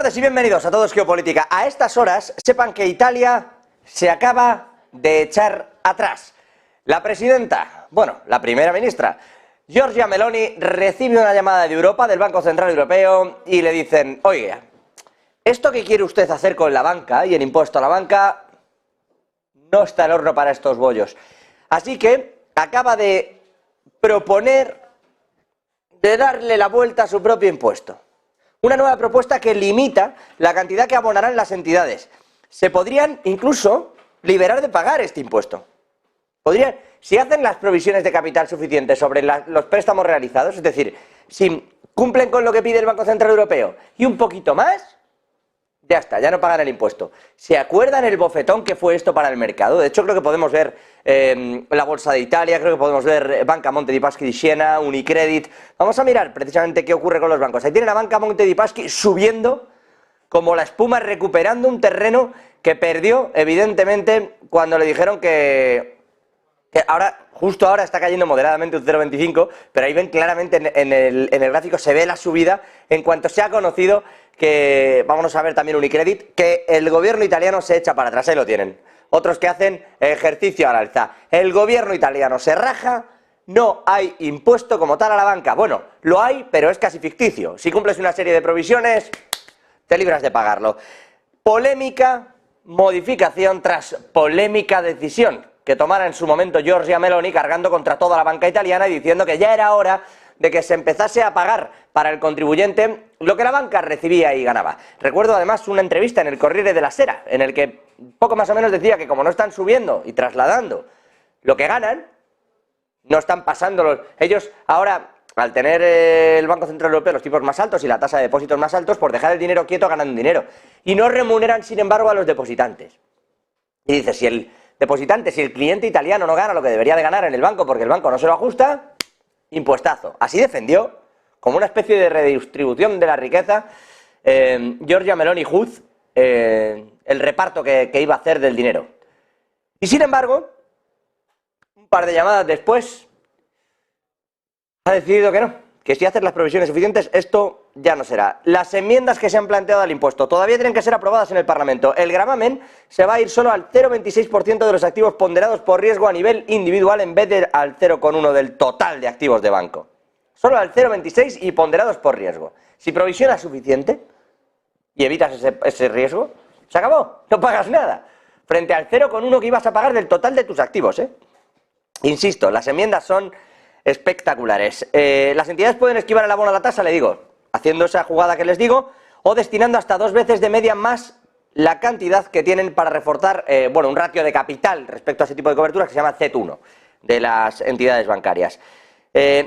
tardes y bienvenidos a Todos Geopolítica. A estas horas, sepan que Italia se acaba de echar atrás. La presidenta, la primera ministra, Giorgia Meloni, recibe una llamada de Europa, del Banco Central Europeo, y le dicen: oiga, esto que quiere usted hacer con la banca y el impuesto a la banca no está el horno para estos bollos. Así que acaba de proponer de darle la vuelta a su propio impuesto. Una nueva propuesta que limita la cantidad que abonarán las entidades. Se podrían incluso liberar de pagar este impuesto. Podrían, si hacen las provisiones de capital suficientes sobre los préstamos realizados, es decir, si cumplen con lo que pide el Banco Central Europeo y un poquito más, ya está, ya no pagan el impuesto. ¿Se acuerdan el bofetón que fue esto para el mercado? De hecho, creo que podemos ver la Bolsa de Italia, creo que podemos ver Banca Monte dei Paschi di Siena, Unicredit. Vamos a mirar precisamente qué ocurre con los bancos. Ahí tienen a Banca Monte dei Paschi subiendo como la espuma, recuperando un terreno que perdió, evidentemente, cuando le dijeron que ahora, justo ahora está cayendo moderadamente un 0,25, pero ahí ven claramente en el gráfico, se ve la subida en cuanto se ha conocido que, vamos a ver también Unicredit, que el gobierno italiano se echa para atrás. Ahí lo tienen. Otros que hacen ejercicio al alza. El gobierno italiano se raja, no hay impuesto como tal a la banca. Bueno, lo hay, pero es casi ficticio. Si cumples una serie de provisiones, te libras de pagarlo. Polémica modificación tras polémica decisión que tomara en su momento Giorgia Meloni, cargando contra toda la banca italiana y diciendo que ya era hora de que se empezase a pagar para el contribuyente lo que la banca recibía y ganaba. Recuerdo además una entrevista en el Corriere della Sera, en el que poco más o menos decía que como no están subiendo y trasladando lo que ganan, no están pasándolos. Ellos ahora, al tener el Banco Central Europeo los tipos más altos y la tasa de depósitos más altos, por dejar el dinero quieto ganan dinero. Y no remuneran, sin embargo, a los depositantes. Y dice, si el depositante, si el cliente italiano no gana lo que debería de ganar en el banco porque el banco no se lo ajusta, impuestazo. Así defendió, como una especie de redistribución de la riqueza, Giorgia Meloni Huz, el reparto que iba a hacer del dinero. Y sin embargo, un par de llamadas después, ha decidido que no, que si haces las provisiones suficientes, esto ya no será. Las enmiendas que se han planteado al impuesto todavía tienen que ser aprobadas en el Parlamento. El gravamen se va a ir solo al 0,26% de los activos ponderados por riesgo a nivel individual en vez de al 0,1% del total de activos de banco. Solo al 0,26% y ponderados por riesgo. Si provisionas suficiente y evitas ese riesgo, se acabó, no pagas nada. Frente al 0,1% que ibas a pagar del total de tus activos, Insisto, las enmiendas son espectaculares. Las entidades pueden esquivar el abono a la tasa, le digo, haciendo esa jugada que les digo, o destinando hasta 2 veces de media más la cantidad que tienen para reforzar, un ratio de capital respecto a ese tipo de coberturas que se llama CET1 de las entidades bancarias.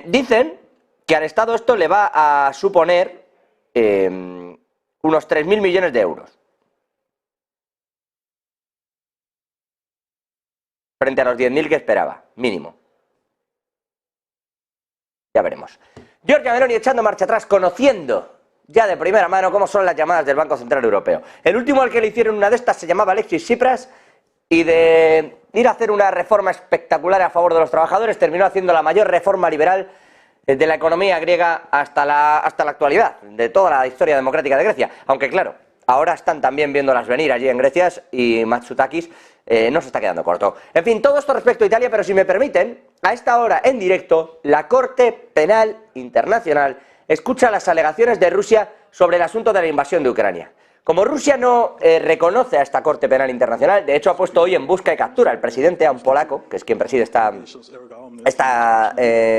Dicen que al Estado esto le va a suponer unos 3.000 millones de euros. Frente a los 10.000 que esperaba, mínimo. Ya veremos. Giorgia Meloni echando marcha atrás, conociendo ya de primera mano cómo son las llamadas del Banco Central Europeo. El último al que le hicieron una de estas se llamaba Alexis Tsipras, y de ir a hacer una reforma espectacular a favor de los trabajadores, terminó haciendo la mayor reforma liberal de la economía griega hasta la actualidad, de toda la historia democrática de Grecia. Aunque claro, ahora están también viéndolas venir allí en Grecia y Mitsotakis no se está quedando corto. En fin, todo esto respecto a Italia, pero si me permiten, a esta hora en directo, la Corte Penal Internacional escucha las alegaciones de Rusia sobre el asunto de la invasión de Ucrania. Como Rusia no reconoce a esta Corte Penal Internacional, de hecho ha puesto hoy en busca y captura al presidente, a un polaco, que es quien preside esta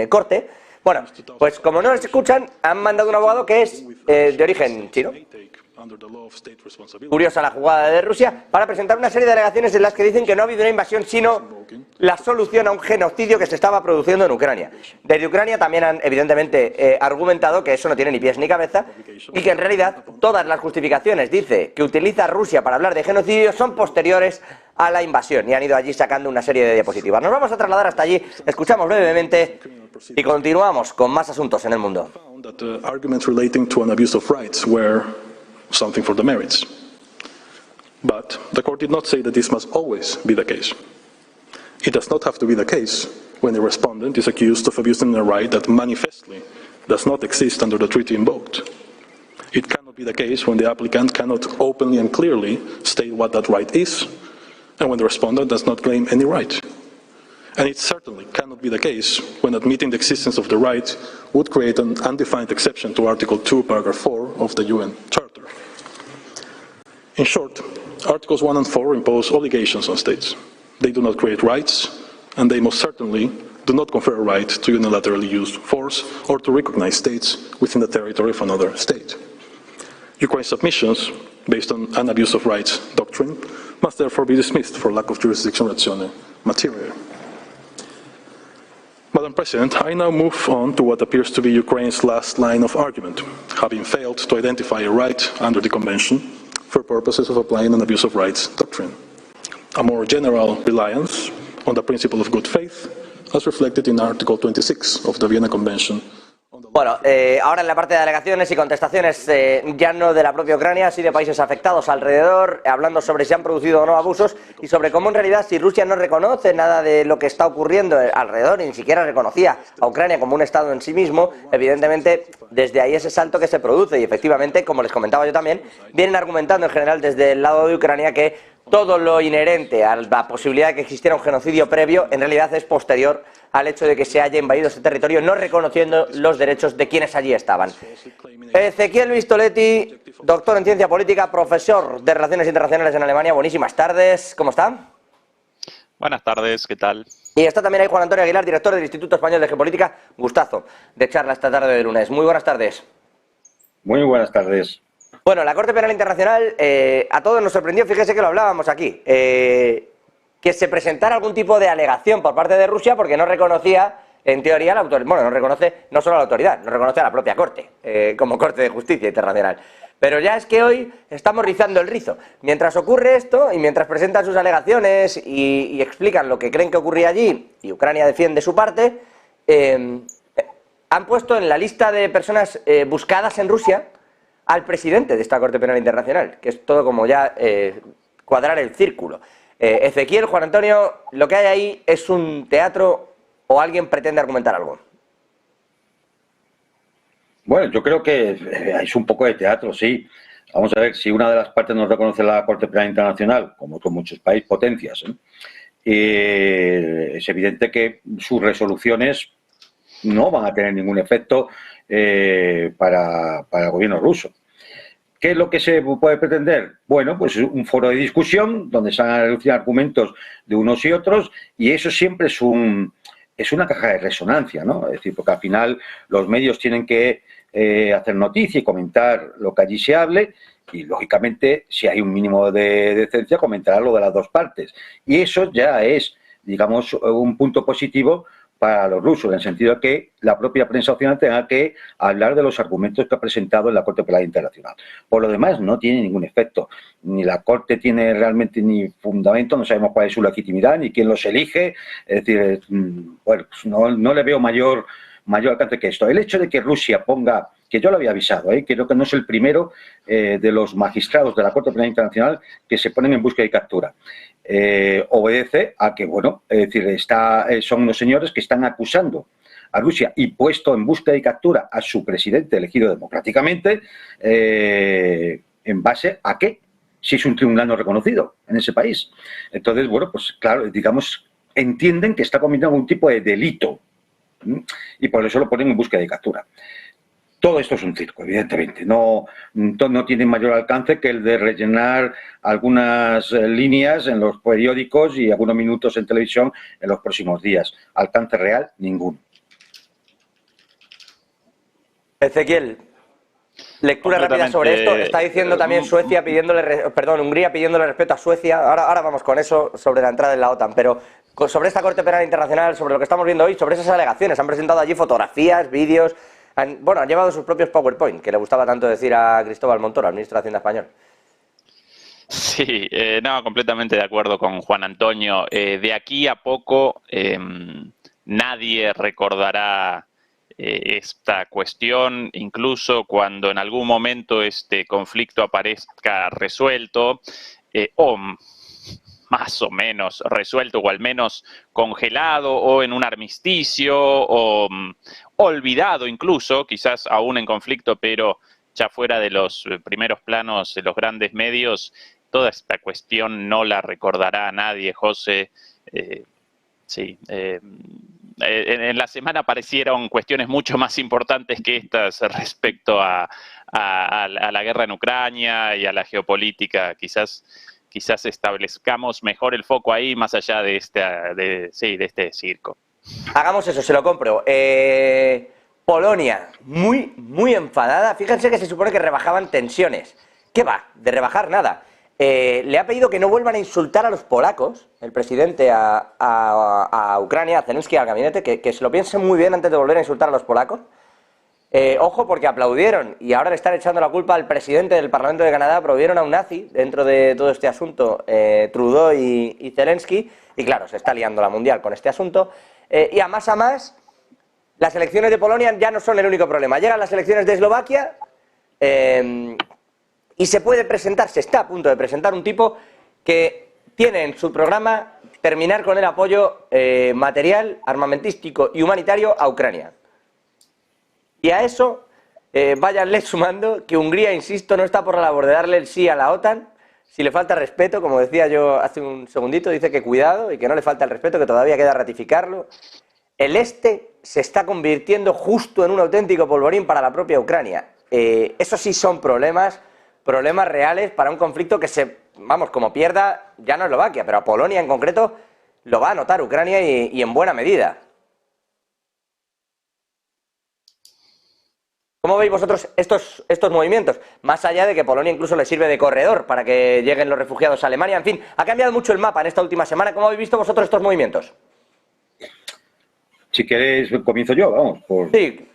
Corte. Bueno, pues como no les escuchan, han mandado un abogado que es de origen chino. Curiosa la jugada de Rusia, para presentar una serie de alegaciones en las que dicen que no ha habido una invasión, sino la solución a un genocidio que se estaba produciendo en Ucrania. Desde Ucrania también han evidentemente argumentado que eso no tiene ni pies ni cabeza y que en realidad todas las justificaciones, dice, que utiliza Rusia para hablar de genocidio son posteriores a la invasión, y han ido allí sacando una serie de diapositivas. Nos vamos a trasladar hasta allí, escuchamos brevemente y continuamos con más asuntos en el mundo. Something for the merits. But the court did not say that this must always be the case. It does not have to be the case when the respondent is accused of abusing a right that manifestly does not exist under the treaty invoked. It cannot be the case when the applicant cannot openly and clearly state what that right is, and when the respondent does not claim any right. And it certainly cannot be the case when admitting the existence of the right would create an undefined exception to Article 2, Paragraph 4 of the UN Charter. In short, Articles 1 and 4 impose obligations on states. They do not create rights, and they most certainly do not confer a right to unilaterally use force or to recognize states within the territory of another state. Ukraine's submissions, based on an abuse of rights doctrine, must therefore be dismissed for lack of jurisdiction ratione materiae. Madam President, I now move on to what appears to be Ukraine's last line of argument, having failed to identify a right under the Convention for purposes of applying an abuse of rights doctrine. A more general reliance on the principle of good faith, as reflected in Article 26 of the Vienna Convention. Bueno, ahora en la parte de alegaciones y contestaciones, ya no de la propia Ucrania, sí de países afectados alrededor, hablando sobre si han producido o no abusos y sobre cómo en realidad si Rusia no reconoce nada de lo que está ocurriendo alrededor y ni siquiera reconocía a Ucrania como un Estado en sí mismo, evidentemente desde ahí ese salto que se produce y efectivamente, como les comentaba yo también, vienen argumentando en general desde el lado de Ucrania que todo lo inherente a la posibilidad de que existiera un genocidio previo en realidad es posterior al hecho de que se haya invadido ese territorio, no reconociendo los derechos de quienes allí estaban. Ezequiel Vistoletti, doctor en ciencia política, profesor de Relaciones Internacionales en Alemania. Buenísimas tardes, ¿cómo está? Buenas tardes, ¿qué tal? Y está también ahí Juan Antonio Aguilar, director del Instituto Español de Geopolítica. Gustazo de charla esta tarde de lunes. Muy buenas tardes. Muy buenas tardes. Bueno, la Corte Penal Internacional a todos nos sorprendió, fíjese que lo hablábamos aquí, que se presentara algún tipo de alegación por parte de Rusia porque no reconocía, en teoría, la autoridad. Bueno, no reconoce no solo a la autoridad, no reconoce a la propia Corte, como Corte de Justicia Internacional. Pero ya es que hoy estamos rizando el rizo. Mientras ocurre esto y mientras presentan sus alegaciones y explican lo que creen que ocurría allí y Ucrania defiende su parte, han puesto en la lista de personas buscadas en Rusia al presidente de esta Corte Penal Internacional, que es todo como ya cuadrar el círculo. Ezequiel, Juan Antonio, ¿lo que hay ahí es un teatro o alguien pretende argumentar algo? Bueno, yo creo que es un poco de teatro, sí. Vamos a ver, si una de las partes no reconoce la Corte Penal Internacional, como otros muchos países, potencias, es evidente que sus resoluciones no van a tener ningún efecto para el gobierno ruso. ¿Qué es lo que se puede pretender? Bueno, pues un foro de discusión donde se analizan argumentos de unos y otros y eso siempre es una caja de resonancia, ¿no? Es decir, porque al final los medios tienen que hacer noticia y comentar lo que allí se hable y, lógicamente, si hay un mínimo de decencia, comentará lo de las dos partes. Y eso ya es, digamos, un punto positivo para los rusos, en el sentido de que la propia prensa occidental tenga que hablar de los argumentos que ha presentado en la Corte Penal Internacional. Por lo demás, no tiene ningún efecto. Ni la Corte tiene realmente ni fundamento, no sabemos cuál es su legitimidad, ni quién los elige. Es decir, bueno, pues no le veo mayor alcance que esto. El hecho de que Rusia ponga, que yo lo había avisado, creo que no es el primero de los magistrados de la Corte Penal Internacional que se ponen en búsqueda y captura. Obedece a que, bueno, es decir, son unos señores que están acusando a Rusia y puesto en búsqueda y captura a su presidente elegido democráticamente, ¿en base a qué? Si es un tribunal no reconocido en ese país. Entonces, bueno, pues claro, digamos, entienden que está cometiendo algún tipo de delito y por eso lo ponen en búsqueda y captura. Todo esto es un circo, evidentemente. No tiene mayor alcance que el de rellenar algunas líneas en los periódicos y algunos minutos en televisión en los próximos días. Alcance real, ninguno. Ezequiel, lectura rápida sobre esto. Está diciendo también Hungría pidiéndole respeto a Suecia. Ahora vamos con eso sobre la entrada en la OTAN, pero sobre esta Corte Penal Internacional, sobre lo que estamos viendo hoy, sobre esas alegaciones. Han presentado allí fotografías, vídeos. Han llevado sus propios PowerPoint, que le gustaba tanto decir a Cristóbal Montoro, al ministro de Hacienda español. Sí, no, completamente de acuerdo con Juan Antonio. De aquí a poco nadie recordará esta cuestión, incluso cuando en algún momento este conflicto aparezca resuelto o más o menos resuelto o al menos congelado o en un armisticio o olvidado incluso, quizás aún en conflicto, pero ya fuera de los primeros planos de los grandes medios, toda esta cuestión no la recordará a nadie, José. Sí, en la semana aparecieron cuestiones mucho más importantes que estas respecto a la guerra en Ucrania y a la geopolítica. Quizás establezcamos mejor el foco ahí, más allá de este circo. Hagamos eso, se lo compro. Polonia, muy enfadada. Fíjense que se supone que rebajaban tensiones. ¿Qué va? De rebajar nada. Le ha pedido que no vuelvan a insultar a los polacos, el presidente a Ucrania, a Zelensky, al gabinete, que se lo piensen muy bien antes de volver a insultar a los polacos. Ojo, porque aplaudieron y ahora le están echando la culpa al presidente del Parlamento de Canadá. Aplaudieron a un nazi dentro de todo este asunto, Trudeau y Zelensky, y claro, se está liando la mundial con este asunto. Y a más, las elecciones de Polonia ya no son el único problema. Llegan las elecciones de Eslovaquia y se está a punto de presentar un tipo que tiene en su programa terminar con el apoyo material, armamentístico y humanitario a Ucrania. Y a eso, váyanle sumando que Hungría, insisto, no está por la labor de darle el sí a la OTAN. Si le falta respeto, como decía yo hace un segundito, dice que cuidado y que no le falta el respeto, que todavía queda ratificarlo. El este se está convirtiendo justo en un auténtico polvorín para la propia Ucrania. Eso sí son problemas reales para un conflicto que como pierda ya no Eslovaquia, pero a Polonia en concreto lo va a notar Ucrania y en buena medida. ¿Cómo veis vosotros estos movimientos? Más allá de que Polonia incluso le sirve de corredor para que lleguen los refugiados a Alemania. En fin, ha cambiado mucho el mapa en esta última semana. ¿Cómo habéis visto vosotros estos movimientos? Si queréis, comienzo yo, vamos. Sí.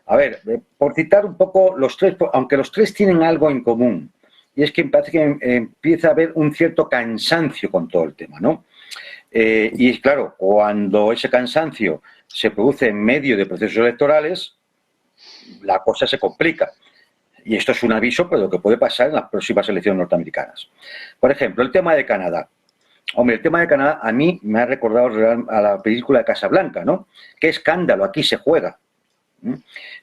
A ver, por citar un poco los tres, aunque los tres tienen algo en común, y es que me parece que empieza a haber un cierto cansancio con todo el tema, ¿no? Y claro, cuando ese cansancio se produce en medio de procesos electorales, la cosa se complica. Y esto es un aviso para lo que puede pasar en las próximas elecciones norteamericanas. Por ejemplo, el tema de Canadá. Hombre, el tema de Canadá a mí me ha recordado a la película de Casablanca, ¿no? Qué escándalo, aquí se juega.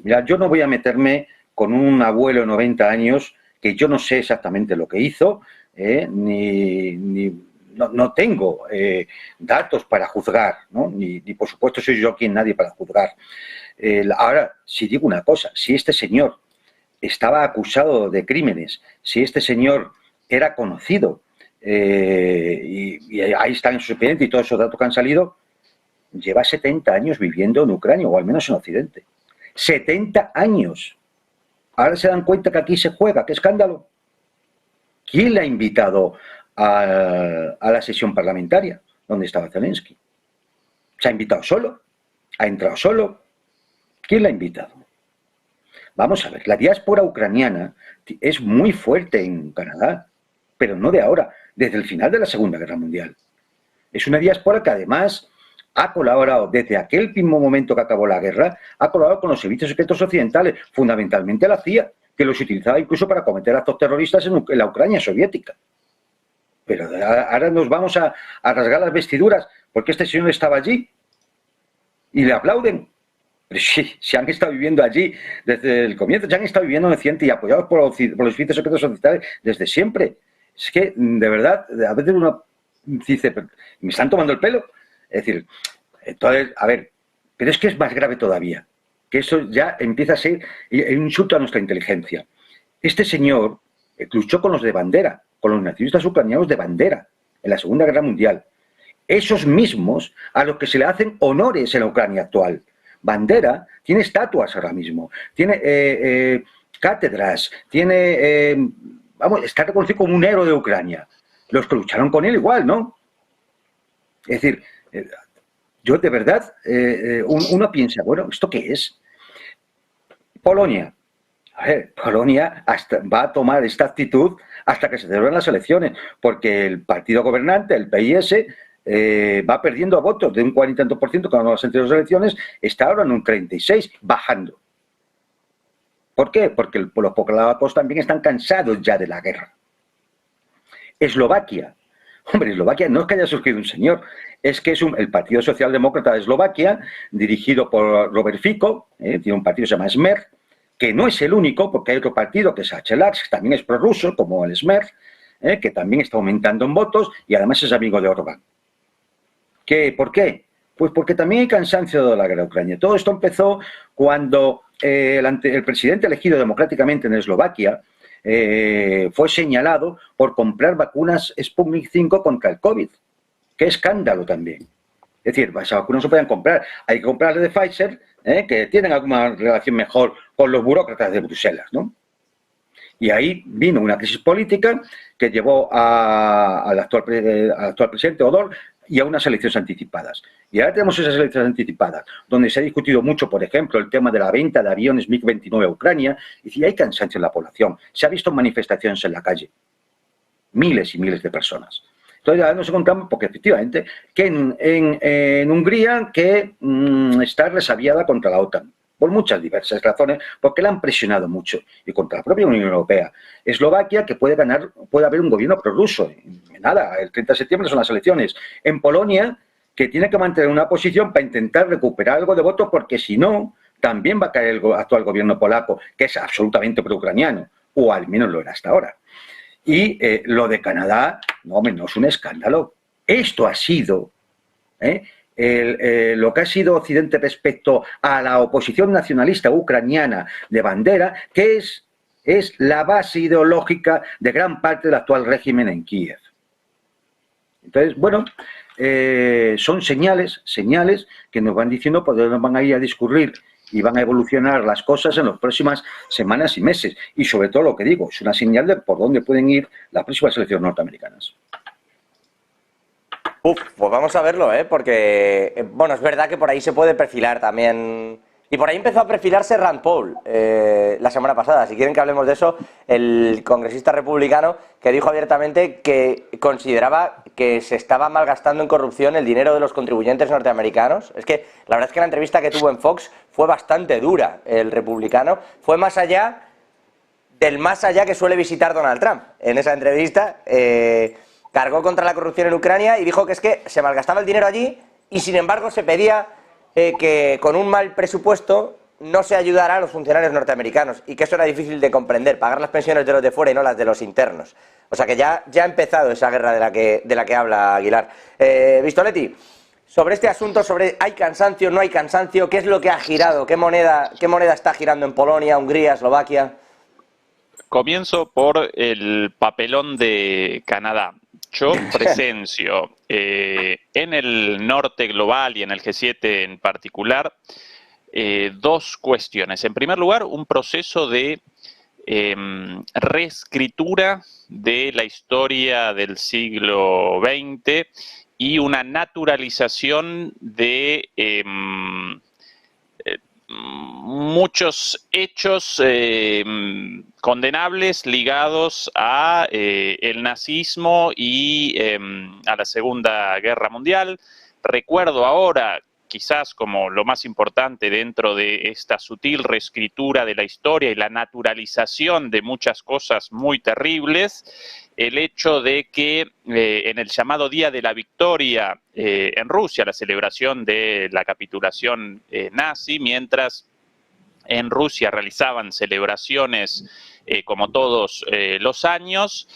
Mira, yo no voy a meterme con un abuelo de 90 años que yo no sé exactamente lo que hizo, no tengo datos para juzgar, ¿no? Ni por supuesto soy yo nadie para juzgar. Ahora, si digo una cosa, si este señor estaba acusado de crímenes, si este señor era conocido, y ahí están en su expediente y todos esos datos que han salido, lleva 70 años viviendo en Ucrania, o al menos en Occidente. 70 años. Ahora se dan cuenta que aquí se juega. ¡Qué escándalo! ¿Quién le ha invitado a la sesión parlamentaria donde estaba Zelensky? ¿Se ha invitado solo? ¿Ha entrado solo? ¿Quién le ha invitado? Vamos a ver, la diáspora ucraniana es muy fuerte en Canadá, pero no de ahora, desde el final de la Segunda Guerra Mundial. Es una diáspora que además ha colaborado desde aquel mismo momento que acabó la guerra, ha colaborado con los servicios secretos occidentales, fundamentalmente la CIA, que los utilizaba incluso para cometer actos terroristas en la Ucrania soviética. Pero ahora nos vamos a rasgar las vestiduras porque este señor estaba allí y le aplauden. Pero sí, se han estado viviendo allí desde el comienzo, se han estado viviendo en Occidente y apoyados por los servicios secretos occidentales desde siempre. Es que, de verdad, a veces uno dice, ¿me están tomando el pelo? Es decir, entonces, a ver, pero es que es más grave todavía, que eso ya empieza a ser un insulto a nuestra inteligencia. Este señor luchó con los de bandera, con los nacionalistas ucranianos de bandera, en la Segunda Guerra Mundial. Esos mismos a los que se le hacen honores en la Ucrania actual. Bandera tiene estatuas ahora mismo, tiene cátedras, tiene, está reconocido como un héroe de Ucrania. Los que lucharon con él igual, ¿no? Es decir, yo de verdad, uno piensa, bueno, ¿esto qué es? Polonia. A ver, Polonia va a tomar esta actitud hasta que se celebren las elecciones, porque el partido gobernante, el PIS, va perdiendo a votos de un 40% y tanto por ciento con las anteriores elecciones, está ahora en un 36%, bajando. ¿Por qué? Porque los polacos también están cansados ya de la guerra. Eslovaquia. Hombre, Eslovaquia no es que haya surgido un señor, es que es el Partido Socialdemócrata de Eslovaquia, dirigido por Robert Fico, tiene un partido que se llama Smer, que no es el único, porque hay otro partido que es HLAX, que también es prorruso, como el SMERS, que también está aumentando en votos y además es amigo de Orbán. ¿Por qué? Pues porque también hay cansancio de la guerra de Ucrania. Todo esto empezó cuando el presidente elegido democráticamente en Eslovaquia fue señalado por comprar vacunas Sputnik 5 contra el COVID. ¡Qué escándalo también! Es decir, esas vacunas no se pueden comprar. Hay que comprarle de Pfizer, que tienen alguna relación mejor con los burócratas de Bruselas, ¿no? Y ahí vino una crisis política que llevó al actual presidente Odor y a unas elecciones anticipadas. Y ahora tenemos esas elecciones anticipadas, donde se ha discutido mucho, por ejemplo, el tema de la venta de aviones MiG-29 a Ucrania, y hay cansancio en la población. Se ha visto manifestaciones en la calle. Miles y miles de personas. Entonces ahora nos encontramos, porque efectivamente, que en Hungría está resabiada contra la OTAN, por muchas diversas razones, porque la han presionado mucho, y contra la propia Unión Europea. Eslovaquia, que puede haber un gobierno prorruso. Nada, el 30 de septiembre son las elecciones. En Polonia, que tiene que mantener una posición para intentar recuperar algo de votos, porque si no, también va a caer el actual gobierno polaco, que es absolutamente pro-ucraniano, o al menos lo era hasta ahora. Y lo de Canadá, no es un escándalo. Esto ha sido lo que ha sido Occidente respecto a la oposición nacionalista ucraniana de bandera, que es la base ideológica de gran parte del actual régimen en Kiev. Entonces, bueno, son señales que nos van diciendo por dónde nos van a ir a discurrir y van a evolucionar las cosas en las próximas semanas y meses. Y sobre todo, lo que digo, es una señal de por dónde pueden ir las próximas elecciones norteamericanas. Pues vamos a verlo, porque, bueno, es verdad que por ahí se puede perfilar también. Y por ahí empezó a perfilarse Rand Paul la semana pasada. Si quieren que hablemos de eso, el congresista republicano que dijo abiertamente que consideraba que se estaba malgastando en corrupción el dinero de los contribuyentes norteamericanos. Es que la verdad es que la entrevista que tuvo en Fox fue bastante dura, el republicano. Fue más allá del más allá que suele visitar Donald Trump. En esa entrevista cargó contra la corrupción en Ucrania y dijo que es que se malgastaba el dinero allí y sin embargo se pedía que con un mal presupuesto no se ayudara a los funcionarios norteamericanos y que eso era difícil de comprender, pagar las pensiones de los de fuera y no las de los internos. O sea que ya ha empezado esa guerra de la que habla Aguilar. Vistoletti, sobre este asunto, sobre ¿hay cansancio, no hay cansancio? ¿Qué es lo que ha girado? ¿Qué moneda está girando en Polonia, Hungría, Eslovaquia? Comienzo por el papelón de Canadá. Yo presencio en el norte global y en el G7 en particular dos cuestiones. En primer lugar, un proceso de reescritura de la historia del siglo XX y una naturalización de muchos hechos condenables ligados a el nazismo y a la Segunda Guerra Mundial. Recuerdo ahora, quizás como lo más importante dentro de esta sutil reescritura de la historia y la naturalización de muchas cosas muy terribles, el hecho de que en el llamado Día de la Victoria en Rusia, la celebración de la capitulación nazi, mientras en Rusia realizaban celebraciones como todos los años,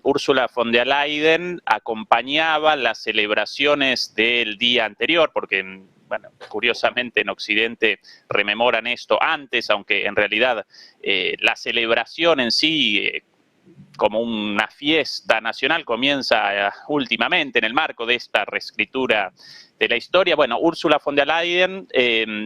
Ursula von der Leyen acompañaba las celebraciones del día anterior, porque, bueno, curiosamente en Occidente rememoran esto antes, aunque en realidad la celebración en sí, como una fiesta nacional, comienza últimamente en el marco de esta reescritura de la historia. Bueno, Ursula von der Leyen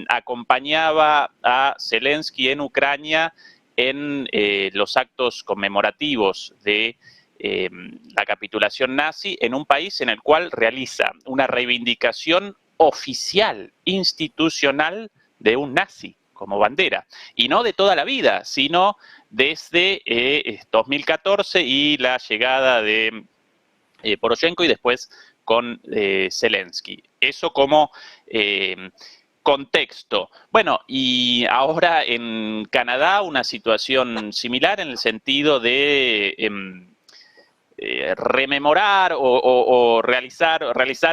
acompañaba a Zelensky en Ucrania en los actos conmemorativos de la capitulación nazi en un país en el cual realiza una reivindicación oficial, institucional de un nazi como bandera, y no de toda la vida, sino desde 2014 y la llegada de Poroshenko y después con Zelensky. Eso como contexto. Bueno, y ahora en Canadá una situación similar en el sentido de rememorar o realizar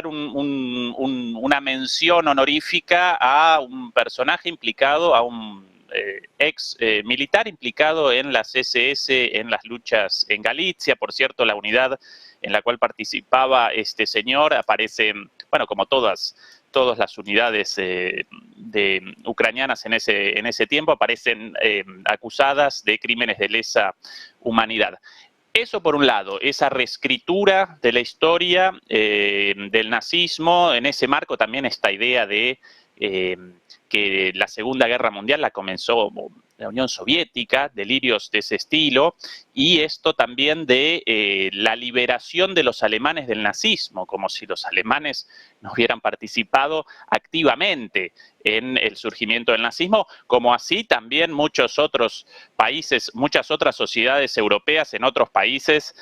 una mención honorífica a un personaje implicado, a un ex militar implicado en las SS, en las luchas en Galicia. Por cierto, la unidad en la cual participaba este señor aparece, bueno, como todas las unidades ucranianas en ese tiempo, aparecen acusadas de crímenes de lesa humanidad. Eso por un lado, esa reescritura de la historia del nazismo. En ese marco también esta idea de que la Segunda Guerra Mundial la comenzó la Unión Soviética, delirios de ese estilo, y esto también de la liberación de los alemanes del nazismo, como si los alemanes no hubieran participado activamente en el surgimiento del nazismo, como así también muchos otros países, muchas otras sociedades europeas en otros países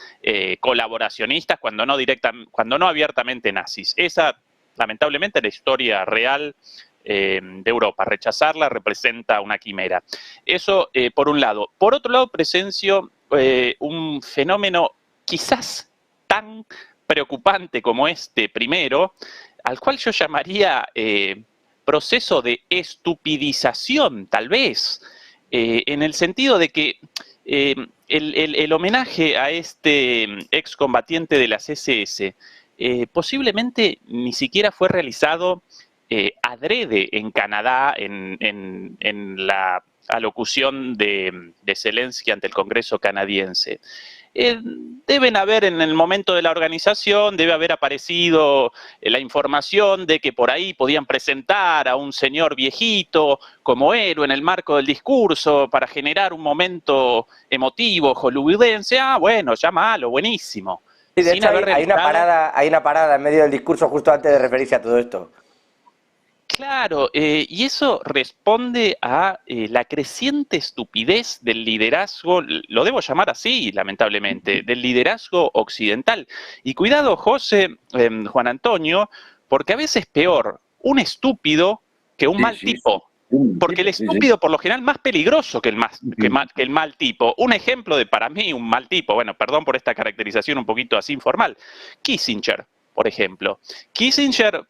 colaboracionistas, cuando no abiertamente nazis. Esa, lamentablemente, la historia real de Europa. Rechazarla representa una quimera. Eso por un lado. Por otro lado, presencio un fenómeno quizás tan preocupante como este primero, al cual yo llamaría proceso de estupidización, tal vez, en el sentido de que el homenaje a este excombatiente de las SS posiblemente ni siquiera fue realizado adrede en Canadá en la alocución de Zelensky ante el Congreso canadiense. Deben haber, en el momento de la organización, debe haber aparecido la información de que por ahí podían presentar a un señor viejito como héroe en el marco del discurso para generar un momento emotivo hollywoodense. Ah, bueno, llámalo, buenísimo. Sí, de hecho hay una parada en medio del discurso justo antes de referirse a todo esto. Claro, y eso responde a la creciente estupidez del liderazgo, lo debo llamar así, lamentablemente, del liderazgo occidental. Y cuidado, José, Juan Antonio, porque a veces peor un estúpido que un mal tipo. Porque el estúpido, por lo general, más peligroso que el mal tipo. Un ejemplo de, para mí, un mal tipo, bueno, perdón por esta caracterización un poquito así informal, Kissinger, por ejemplo. Kissinger,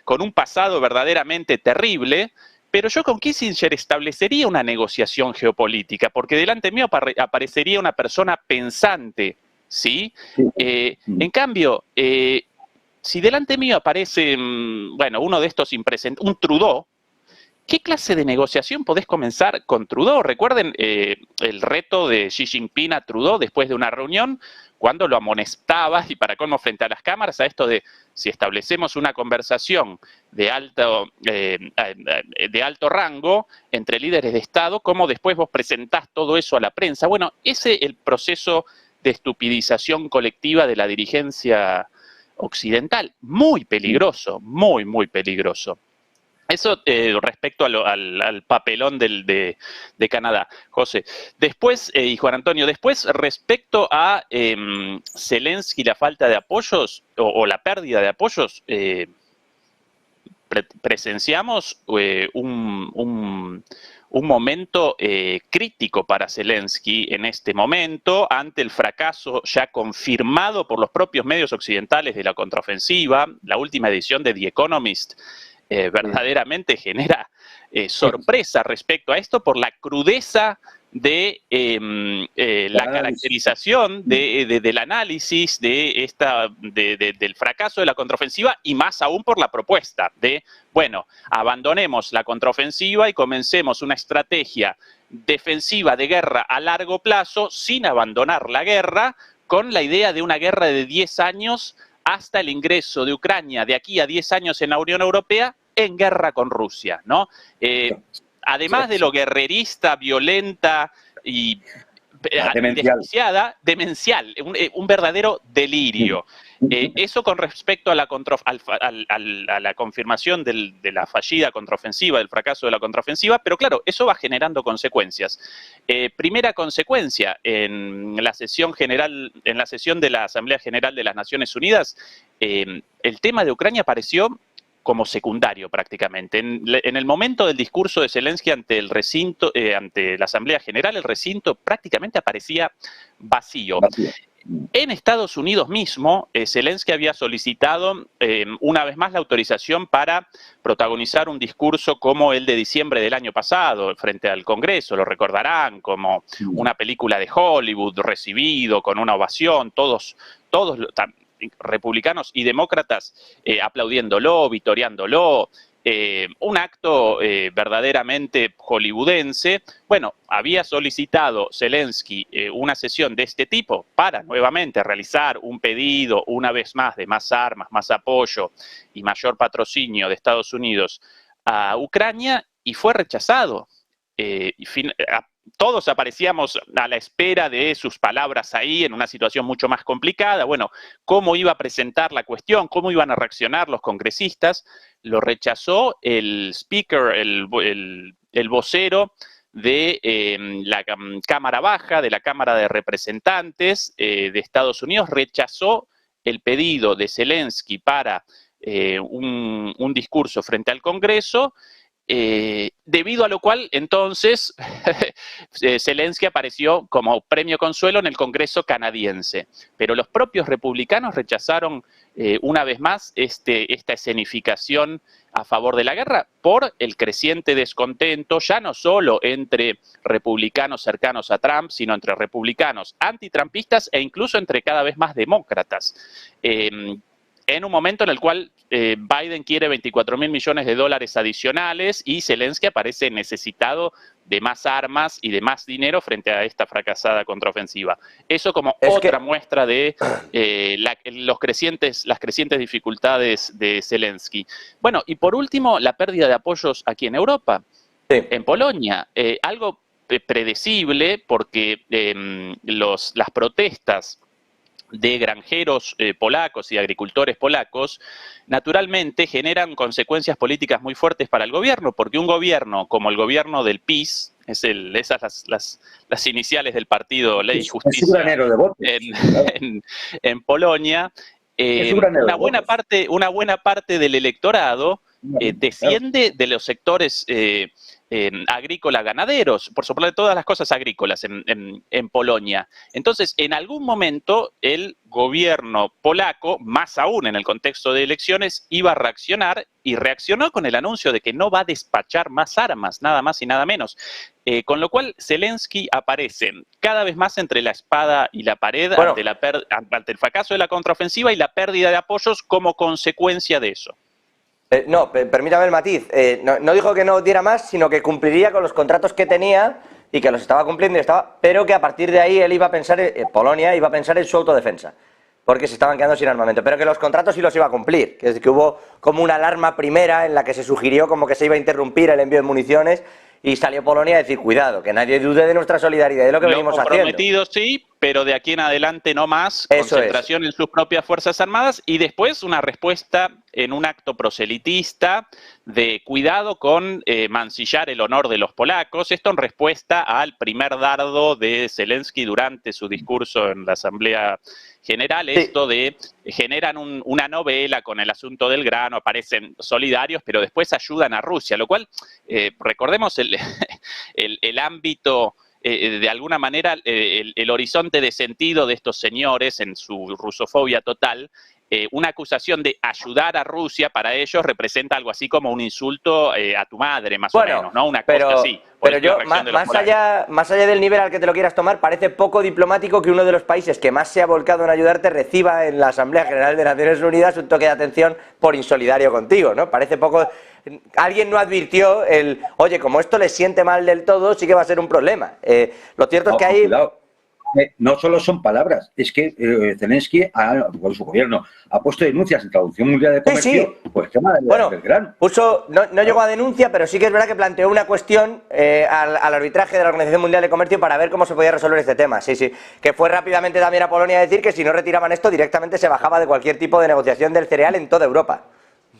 con un pasado verdaderamente terrible, pero yo con Kissinger establecería una negociación geopolítica, porque delante mío aparecería una persona pensante, ¿sí? En cambio, si delante mío aparece, bueno, uno de estos impresentables, un Trudeau, ¿qué clase de negociación podés comenzar con Trudeau? Recuerden el reto de Xi Jinping a Trudeau después de una reunión, cuando lo amonestaba, y para colmo frente a las cámaras, a esto de si establecemos una conversación de alto rango entre líderes de Estado, ¿cómo después vos presentás todo eso a la prensa? Bueno, ese es el proceso de estupidización colectiva de la dirigencia occidental. Muy peligroso, muy, muy peligroso. Eso respecto al papelón de Canadá. José. Después, y Juan Antonio, después respecto a Zelensky, la falta de apoyos o la pérdida de apoyos, presenciamos un momento crítico para Zelensky en este momento, ante el fracaso ya confirmado por los propios medios occidentales de la contraofensiva. La última edición de The Economist verdaderamente genera sorpresa respecto a esto por la crudeza de la caracterización del análisis del fracaso de la contraofensiva, y más aún por la propuesta de, bueno, abandonemos la contraofensiva y comencemos una estrategia defensiva de guerra a largo plazo sin abandonar la guerra, con la idea de una guerra de 10 años hasta el ingreso de Ucrania de aquí a 10 años en la Unión Europea en guerra con Rusia, ¿no? Además de lo guerrerista, violenta y demencial, un verdadero delirio. Eso con respecto a la confirmación de la fallida contraofensiva, del fracaso de la contraofensiva, pero claro, eso va generando consecuencias. Primera consecuencia, en la sesión de la Asamblea General de las Naciones Unidas, el tema de Ucrania apareció como secundario prácticamente. En el momento del discurso de Zelensky ante el recinto, ante la Asamblea General, el recinto prácticamente aparecía vacío. En Estados Unidos mismo, Zelensky había solicitado una vez más la autorización para protagonizar un discurso como el de diciembre del año pasado frente al Congreso, lo recordarán, como una película de Hollywood, recibido con una ovación, todos republicanos y demócratas aplaudiéndolo, vitoreándolo. Un acto verdaderamente hollywoodense. Bueno, había solicitado Zelensky una sesión de este tipo para nuevamente realizar un pedido una vez más de más armas, más apoyo y mayor patrocinio de Estados Unidos a Ucrania y fue rechazado. Todos aparecíamos a la espera de sus palabras ahí en una situación mucho más complicada. Bueno, ¿cómo iba a presentar la cuestión? ¿Cómo iban a reaccionar los congresistas? Lo rechazó el speaker, el vocero de la Cámara Baja, de la Cámara de Representantes de Estados Unidos, rechazó el pedido de Zelensky para un discurso frente al Congreso. Debido a lo cual, entonces, Zelensky apareció como premio consuelo en el Congreso canadiense. Pero los propios republicanos rechazaron una vez más esta escenificación a favor de la guerra por el creciente descontento, ya no solo entre republicanos cercanos a Trump, sino entre republicanos antitrampistas e incluso entre cada vez más demócratas. En un momento en el cual Biden quiere 24.000 millones de dólares adicionales y Zelensky aparece necesitado de más armas y de más dinero frente a esta fracasada contraofensiva. Eso como otra muestra de las crecientes dificultades de Zelensky. Bueno, y por último, la pérdida de apoyos aquí en Europa, en Polonia. Algo predecible porque las protestas de granjeros polacos y agricultores polacos, naturalmente generan consecuencias políticas muy fuertes para el gobierno, porque un gobierno como el gobierno del PiS, esas las iniciales del partido Ley y Justicia, es un granero de votos, en Polonia, una buena parte del electorado desciende de los sectores agrícolas ganaderos, por sobre todas las cosas agrícolas en Polonia. Entonces, en algún momento el gobierno polaco, más aún en el contexto de elecciones, iba a reaccionar y reaccionó con el anuncio de que no va a despachar más armas, nada más y nada menos. Con lo cual, Zelensky aparece cada vez más entre la espada y la pared ante el fracaso de la contraofensiva y la pérdida de apoyos como consecuencia de eso. No, permítame el matiz. No dijo que no diera más, sino que cumpliría con los contratos que tenía y que los estaba cumpliendo, pero que a partir de ahí él iba a pensar, Polonia iba a pensar en su autodefensa, porque se estaban quedando sin armamento, pero que los contratos sí los iba a cumplir, que es que hubo como una alarma primera en la que se sugirió como que se iba a interrumpir el envío de municiones y salió Polonia a decir, cuidado, que nadie dude de nuestra solidaridad, de lo que venimos haciendo. Comprometido sí, pero de aquí en adelante no más, concentración en sus propias Fuerzas Armadas y después una respuesta en un acto proselitista de cuidado con mancillar el honor de los polacos, esto en respuesta al primer dardo de Zelensky durante su discurso en la Asamblea General, esto de generan una novela con el asunto del grano, aparecen solidarios, pero después ayudan a Rusia, lo cual, recordemos el ámbito, de alguna manera, el horizonte de sentido de estos señores en su rusofobia total. Una acusación de ayudar a Rusia para ellos representa algo así como un insulto a tu madre, más o menos, ¿no? Una cosa así. Pero yo, más allá del nivel al que te lo quieras tomar, parece poco diplomático que uno de los países que más se ha volcado en ayudarte reciba en la Asamblea General de Naciones Unidas un toque de atención por insolidario contigo, ¿no? Parece poco... Alguien no advirtió oye, como esto les siente mal del todo, sí que va a ser un problema. Lo cierto es que hay... Cuidado. No solo son palabras, es que Zelensky, con su gobierno, ha puesto denuncias en la Organización Mundial de Comercio por el tema del grano. No llegó a denuncia, pero sí que es verdad que planteó una cuestión al arbitraje de la Organización Mundial de Comercio para ver cómo se podía resolver este tema. Sí, que fue rápidamente también a Polonia a decir que si no retiraban esto, directamente se bajaba de cualquier tipo de negociación del cereal en toda Europa,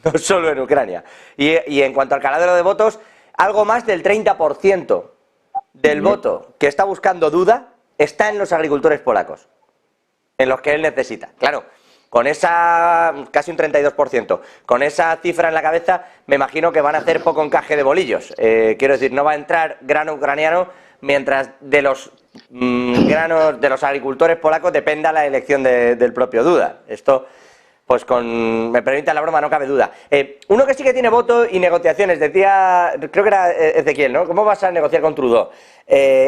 no solo en Ucrania. Y en cuanto al caladero de votos, algo más del 30% del voto que está buscando Duda está en los agricultores polacos, en los que él necesita. Claro, con esa, casi un 32%, con esa cifra en la cabeza, me imagino que van a hacer poco encaje de bolillos. Quiero decir, no va a entrar grano ucraniano mientras de los granos de los agricultores polacos dependa la elección del propio Duda. Esto, pues me permite la broma, no cabe duda. Uno que sí que tiene voto y negociaciones, decía, creo que era Ezequiel, ¿no? ¿Cómo vas a negociar con Trudeau?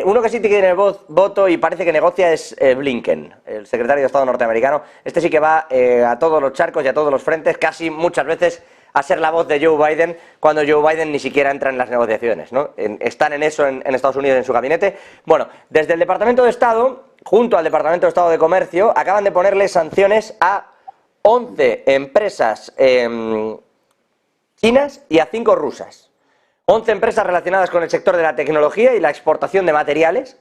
Uno que sí tiene voto y parece que negocia es Blinken, el secretario de Estado norteamericano. Este sí que va a todos los charcos y a todos los frentes, casi muchas veces a ser la voz de Joe Biden, cuando Joe Biden ni siquiera entra en las negociaciones, ¿no? Están en eso en Estados Unidos, en su gabinete. Bueno, desde el Departamento de Estado, junto al Departamento de Estado de Comercio, acaban de ponerle sanciones a 11 empresas chinas y a 5 rusas. 11 empresas relacionadas con el sector de la tecnología y la exportación de materiales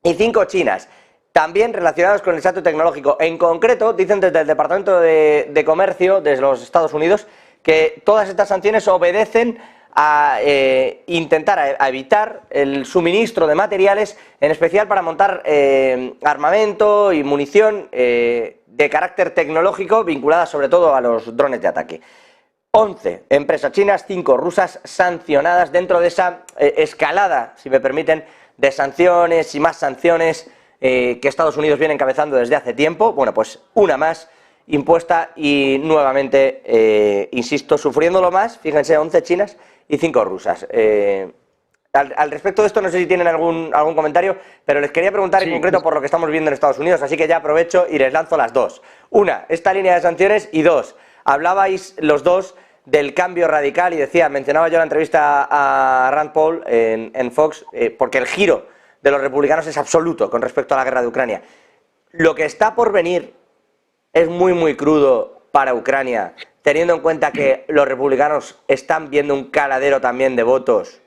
y 5 chinas, también relacionadas con el sector tecnológico. En concreto, dicen desde el Departamento de Comercio de los Estados Unidos que todas estas sanciones obedecen a intentar a evitar el suministro de materiales, en especial para montar armamento y munición de carácter tecnológico vinculada sobre todo a los drones de ataque. 11 empresas chinas, 5 rusas sancionadas dentro de esa escalada, si me permiten, de sanciones y más sanciones que Estados Unidos viene encabezando desde hace tiempo. Bueno, pues una más impuesta y nuevamente, insisto, sufriéndolo más, fíjense, 11 chinas y 5 rusas. Al respecto de esto, no sé si tienen algún comentario, pero les quería preguntar en concreto por lo que estamos viendo en Estados Unidos, así que ya aprovecho y les lanzo las dos. Una, esta línea de sanciones, y dos, hablabais los dos del cambio radical y mencionaba yo la entrevista a Rand Paul en Fox, porque el giro de los republicanos es absoluto con respecto a la guerra de Ucrania. Lo que está por venir es muy, muy crudo para Ucrania, teniendo en cuenta que los republicanos están viendo un caladero también de votos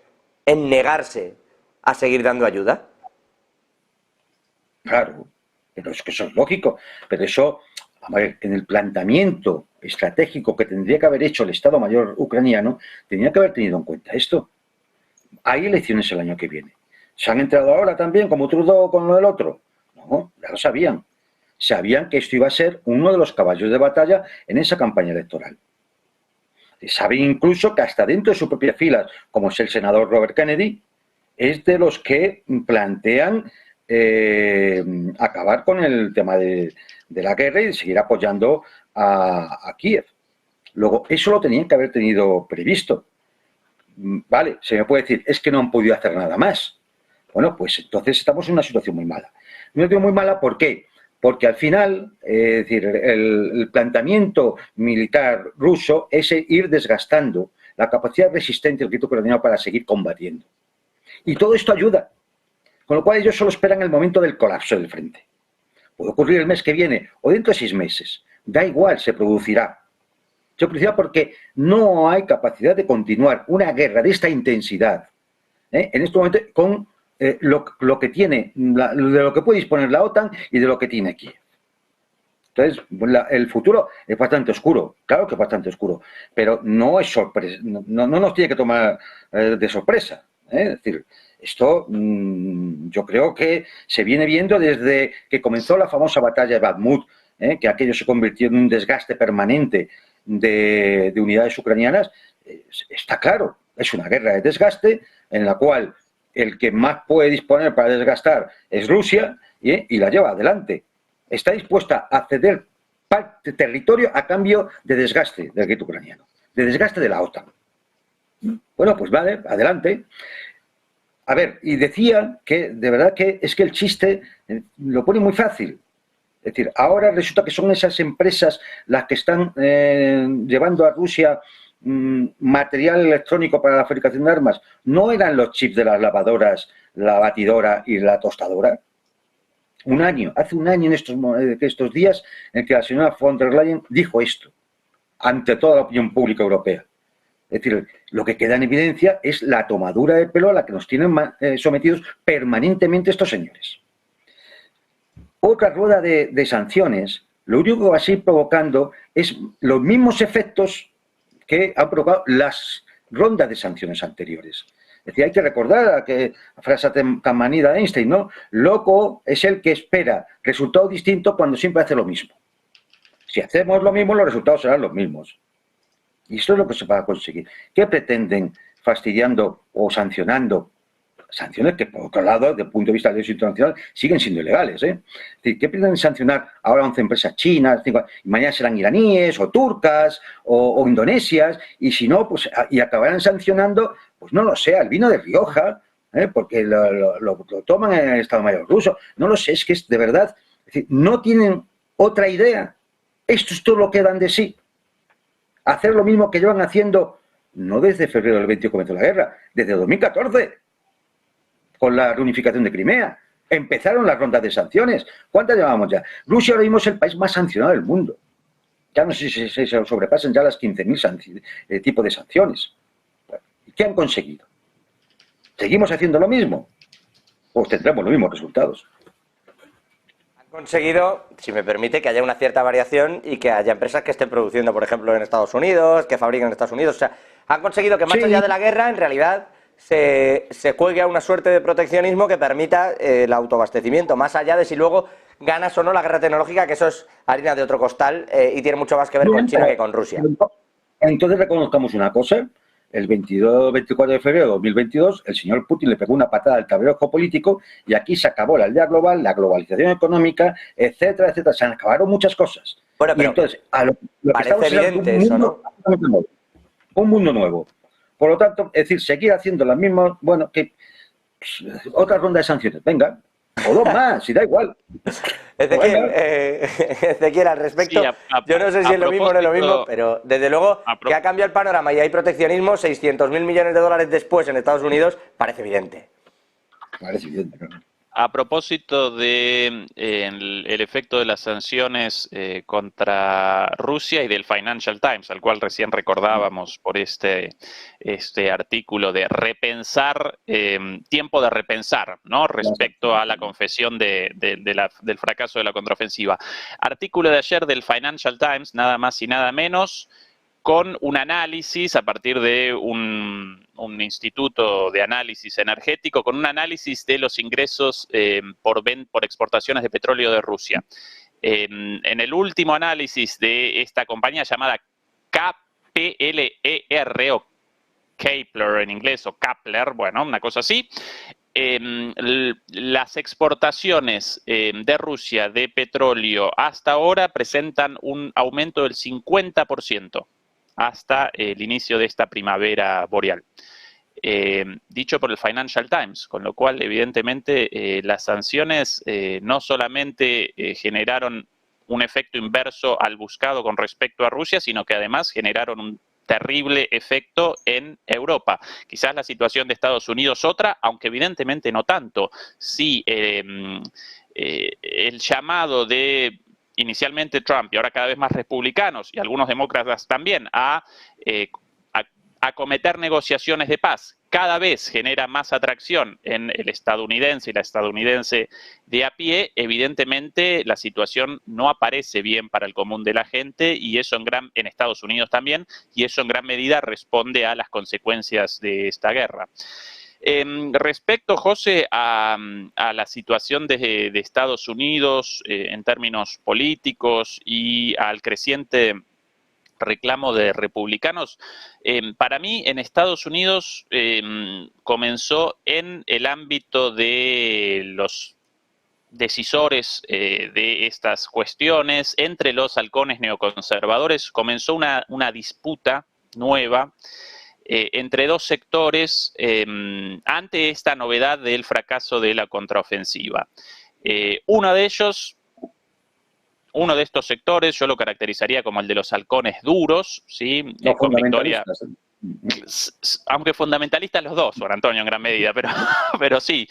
en negarse a seguir dando ayuda. Claro, pero es que eso es lógico. Pero eso, a ver, en el planteamiento estratégico que tendría que haber hecho el Estado Mayor ucraniano, tenía que haber tenido en cuenta esto. Hay elecciones el año que viene. ¿Se han entrado ahora también, como Trudeau con lo del otro? No, ya lo sabían. Sabían que esto iba a ser uno de los caballos de batalla en esa campaña electoral. Saben incluso que hasta dentro de sus propias filas, como es el senador Robert Kennedy, es de los que plantean acabar con el tema de la guerra y de seguir apoyando a Kiev. Luego, eso lo tenían que haber tenido previsto. Vale, se me puede decir, es que no han podido hacer nada más. Bueno, pues entonces estamos en una situación muy mala. Una situación muy mala, ¿por qué? Porque al final, es decir, el planteamiento militar ruso es ir desgastando la capacidad resistente del ejército ucraniano para seguir combatiendo. Y todo esto ayuda. Con lo cual ellos solo esperan el momento del colapso del frente. Puede ocurrir el mes que viene o dentro de 6 meses. Da igual, se producirá. Se producirá porque no hay capacidad de continuar una guerra de esta intensidad en este momento con lo que tiene, de lo que puede disponer la OTAN y de lo que tiene Kiev. Entonces, el futuro es bastante oscuro, claro que es bastante oscuro, pero no es sorpresa, no nos tiene que tomar de sorpresa. Es decir, esto yo creo que se viene viendo desde que comenzó la famosa batalla de Bakhmut, que aquello se convirtió en un desgaste permanente de unidades ucranianas. Está claro, es una guerra de desgaste en la cual el que más puede disponer para desgastar es Rusia y la lleva adelante. Está dispuesta a ceder parte de territorio a cambio de desgaste del ejército ucraniano, de desgaste de la OTAN. Bueno, pues vale, adelante. A ver, y decía que de verdad que es que el chiste lo pone muy fácil. Es decir, ahora resulta que son esas empresas las que están llevando a Rusia material electrónico para la fabricación de armas. ¿No eran los chips de las lavadoras, la batidora y la tostadora? Hace un año en estos días en que la señora von der Leyen dijo esto ante toda la opinión pública europea. Es decir, lo que queda en evidencia es la tomadura de pelo a la que nos tienen sometidos permanentemente estos señores. Otra rueda de sanciones, lo único que va a seguir provocando es los mismos efectos que han provocado las rondas de sanciones anteriores. Es decir, hay que recordar la frase tan manida de Einstein, ¿no? Loco es el que espera resultados distintos cuando siempre hace lo mismo. Si hacemos lo mismo, los resultados serán los mismos. Y esto es lo que se va a conseguir. ¿Qué pretenden fastidiando o sancionando Sanciones que, por otro lado, desde el punto de vista del derecho internacional, siguen siendo ilegales. Es decir, ¿qué pretenden sancionar ahora 11 empresas chinas? Y mañana serán iraníes, o turcas, o indonesias, y si no, pues y acabarán sancionando, pues no lo sé, al vino de Rioja, porque lo toman en el Estado Mayor ruso. No lo sé, es que es de verdad, es decir, no tienen otra idea. Esto es todo lo que dan de sí. Hacer lo mismo que llevan haciendo, no desde febrero del 20 comenzó la guerra, desde 2014. Con la reunificación de Crimea. Empezaron las rondas de sanciones. ¿Cuántas llevamos ya? Rusia ahora mismo es el país más sancionado del mundo. Ya no sé si se sobrepasan ya las 15.000 tipos de sanciones. ¿Y qué han conseguido? ¿Seguimos haciendo lo mismo? Pues tendremos los mismos resultados. Han conseguido, si me permite, que haya una cierta variación y que haya empresas que estén produciendo, por ejemplo, en Estados Unidos, que fabriquen en Estados Unidos. O sea, han conseguido que más allá de la guerra, en realidad, se juegue a una suerte de proteccionismo que permita el autoabastecimiento, más allá de si luego ganas o no la guerra tecnológica, que eso es harina de otro costal y tiene mucho más que ver con China que con Rusia. Entonces reconozcamos una cosa. El 22-24 de febrero de 2022, el señor Putin le pegó una patada al tablero geopolítico y aquí se acabó la aldea global, la globalización económica, etcétera, etcétera. Se acabaron muchas cosas. Bueno, pero y entonces, lo que parece evidente eso, ¿no? Un mundo nuevo. Por lo tanto, es decir, seguir haciendo las mismas, bueno, que otra ronda de sanciones, venga, o dos más, si da igual. Ezequiel, al respecto, Sí, yo no sé si es lo mismo o no es lo mismo, pero desde luego que ha cambiado el panorama y hay proteccionismo, 600.000 millones de dólares después en Estados Unidos, parece evidente. Parece evidente, claro. A propósito de el efecto de las sanciones contra Rusia y del Financial Times, al cual recién recordábamos por este artículo de repensar, tiempo de repensar, ¿no? Respecto a la confesión del fracaso de la contraofensiva. Artículo de ayer del Financial Times, nada más y nada menos, con un análisis a partir de un instituto de análisis energético, con un análisis de los ingresos por exportaciones de petróleo de Rusia. En el último análisis de esta compañía llamada KPLER o Kepler en inglés, o Kepler, bueno, una cosa así, las exportaciones de Rusia de petróleo hasta ahora presentan un aumento del 50%. Hasta el inicio de esta primavera boreal. Dicho por el Financial Times, con lo cual, evidentemente, las sanciones no solamente generaron un efecto inverso al buscado con respecto a Rusia, sino que además generaron un terrible efecto en Europa. Quizás la situación de Estados Unidos otra, aunque evidentemente no tanto. Sí, el llamado de inicialmente Trump y ahora cada vez más republicanos y algunos demócratas también a acometer negociaciones de paz cada vez genera más atracción en el estadounidense y la estadounidense de a pie, evidentemente la situación no aparece bien para el común de la gente y eso en Estados Unidos también, y eso en gran medida responde a las consecuencias de esta guerra. Respecto, José, a la situación de Estados Unidos en términos políticos y al creciente reclamo de republicanos, para mí en Estados Unidos comenzó en el ámbito de los decisores de estas cuestiones, entre los halcones neoconservadores, comenzó una disputa nueva entre dos sectores ante esta novedad del fracaso de la contraofensiva. Uno de estos sectores, yo lo caracterizaría como el de los halcones duros, ¿sí? No, Con Victoria, aunque fundamentalistas los dos, Juan Antonio, en gran medida, pero sí,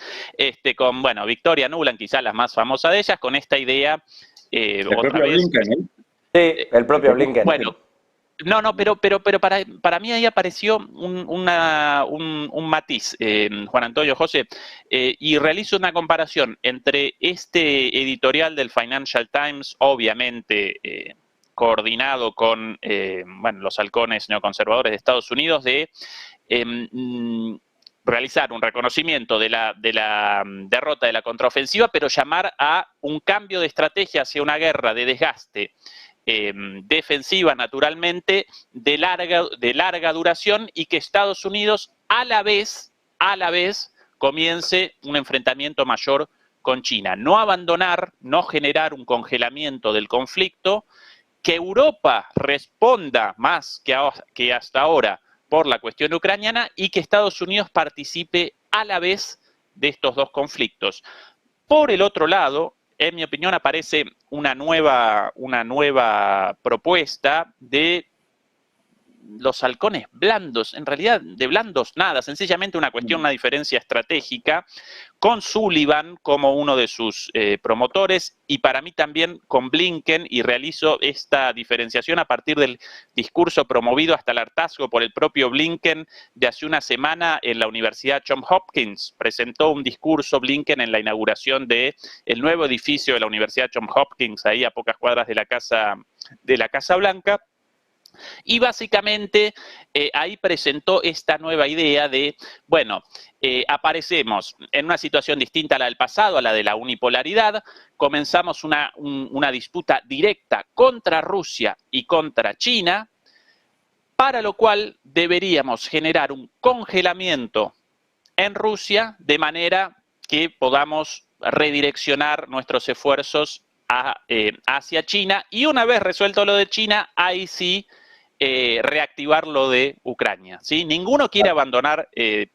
con, bueno, Victoria Nuland, quizás la más famosa de ellas, con esta idea, el otra propio vez. Blinken, ¿eh? Sí, el propio Blinken. Bueno, no, pero para mí ahí apareció un matiz, Juan Antonio, José, y realizo una comparación entre este editorial del Financial Times, obviamente coordinado con los halcones neoconservadores de Estados Unidos, de realizar un reconocimiento de la derrota de la contraofensiva, pero llamar a un cambio de estrategia hacia una guerra de desgaste defensiva, naturalmente, de larga duración, y que Estados Unidos a la vez comience un enfrentamiento mayor con China. No abandonar, no generar un congelamiento del conflicto, que Europa responda más que hasta ahora por la cuestión ucraniana y que Estados Unidos participe a la vez de estos dos conflictos. Por el otro lado, en mi opinión, aparece una nueva propuesta de los halcones blandos, en realidad de blandos nada, sencillamente una diferencia estratégica, con Sullivan como uno de sus promotores y para mí también con Blinken, y realizo esta diferenciación a partir del discurso promovido hasta el hartazgo por el propio Blinken de hace una semana en la Universidad Johns Hopkins. Presentó un discurso Blinken en la inauguración del nuevo edificio de la Universidad Johns Hopkins, ahí a pocas cuadras de la Casa Blanca. Y básicamente ahí presentó esta nueva idea de, bueno, aparecemos en una situación distinta a la del pasado, a la de la unipolaridad, comenzamos una disputa directa contra Rusia y contra China, para lo cual deberíamos generar un congelamiento en Rusia de manera que podamos redireccionar nuestros esfuerzos hacia China, y una vez resuelto lo de China, ahí sí reactivar lo de Ucrania, ¿sí? Ninguno quiere abandonar y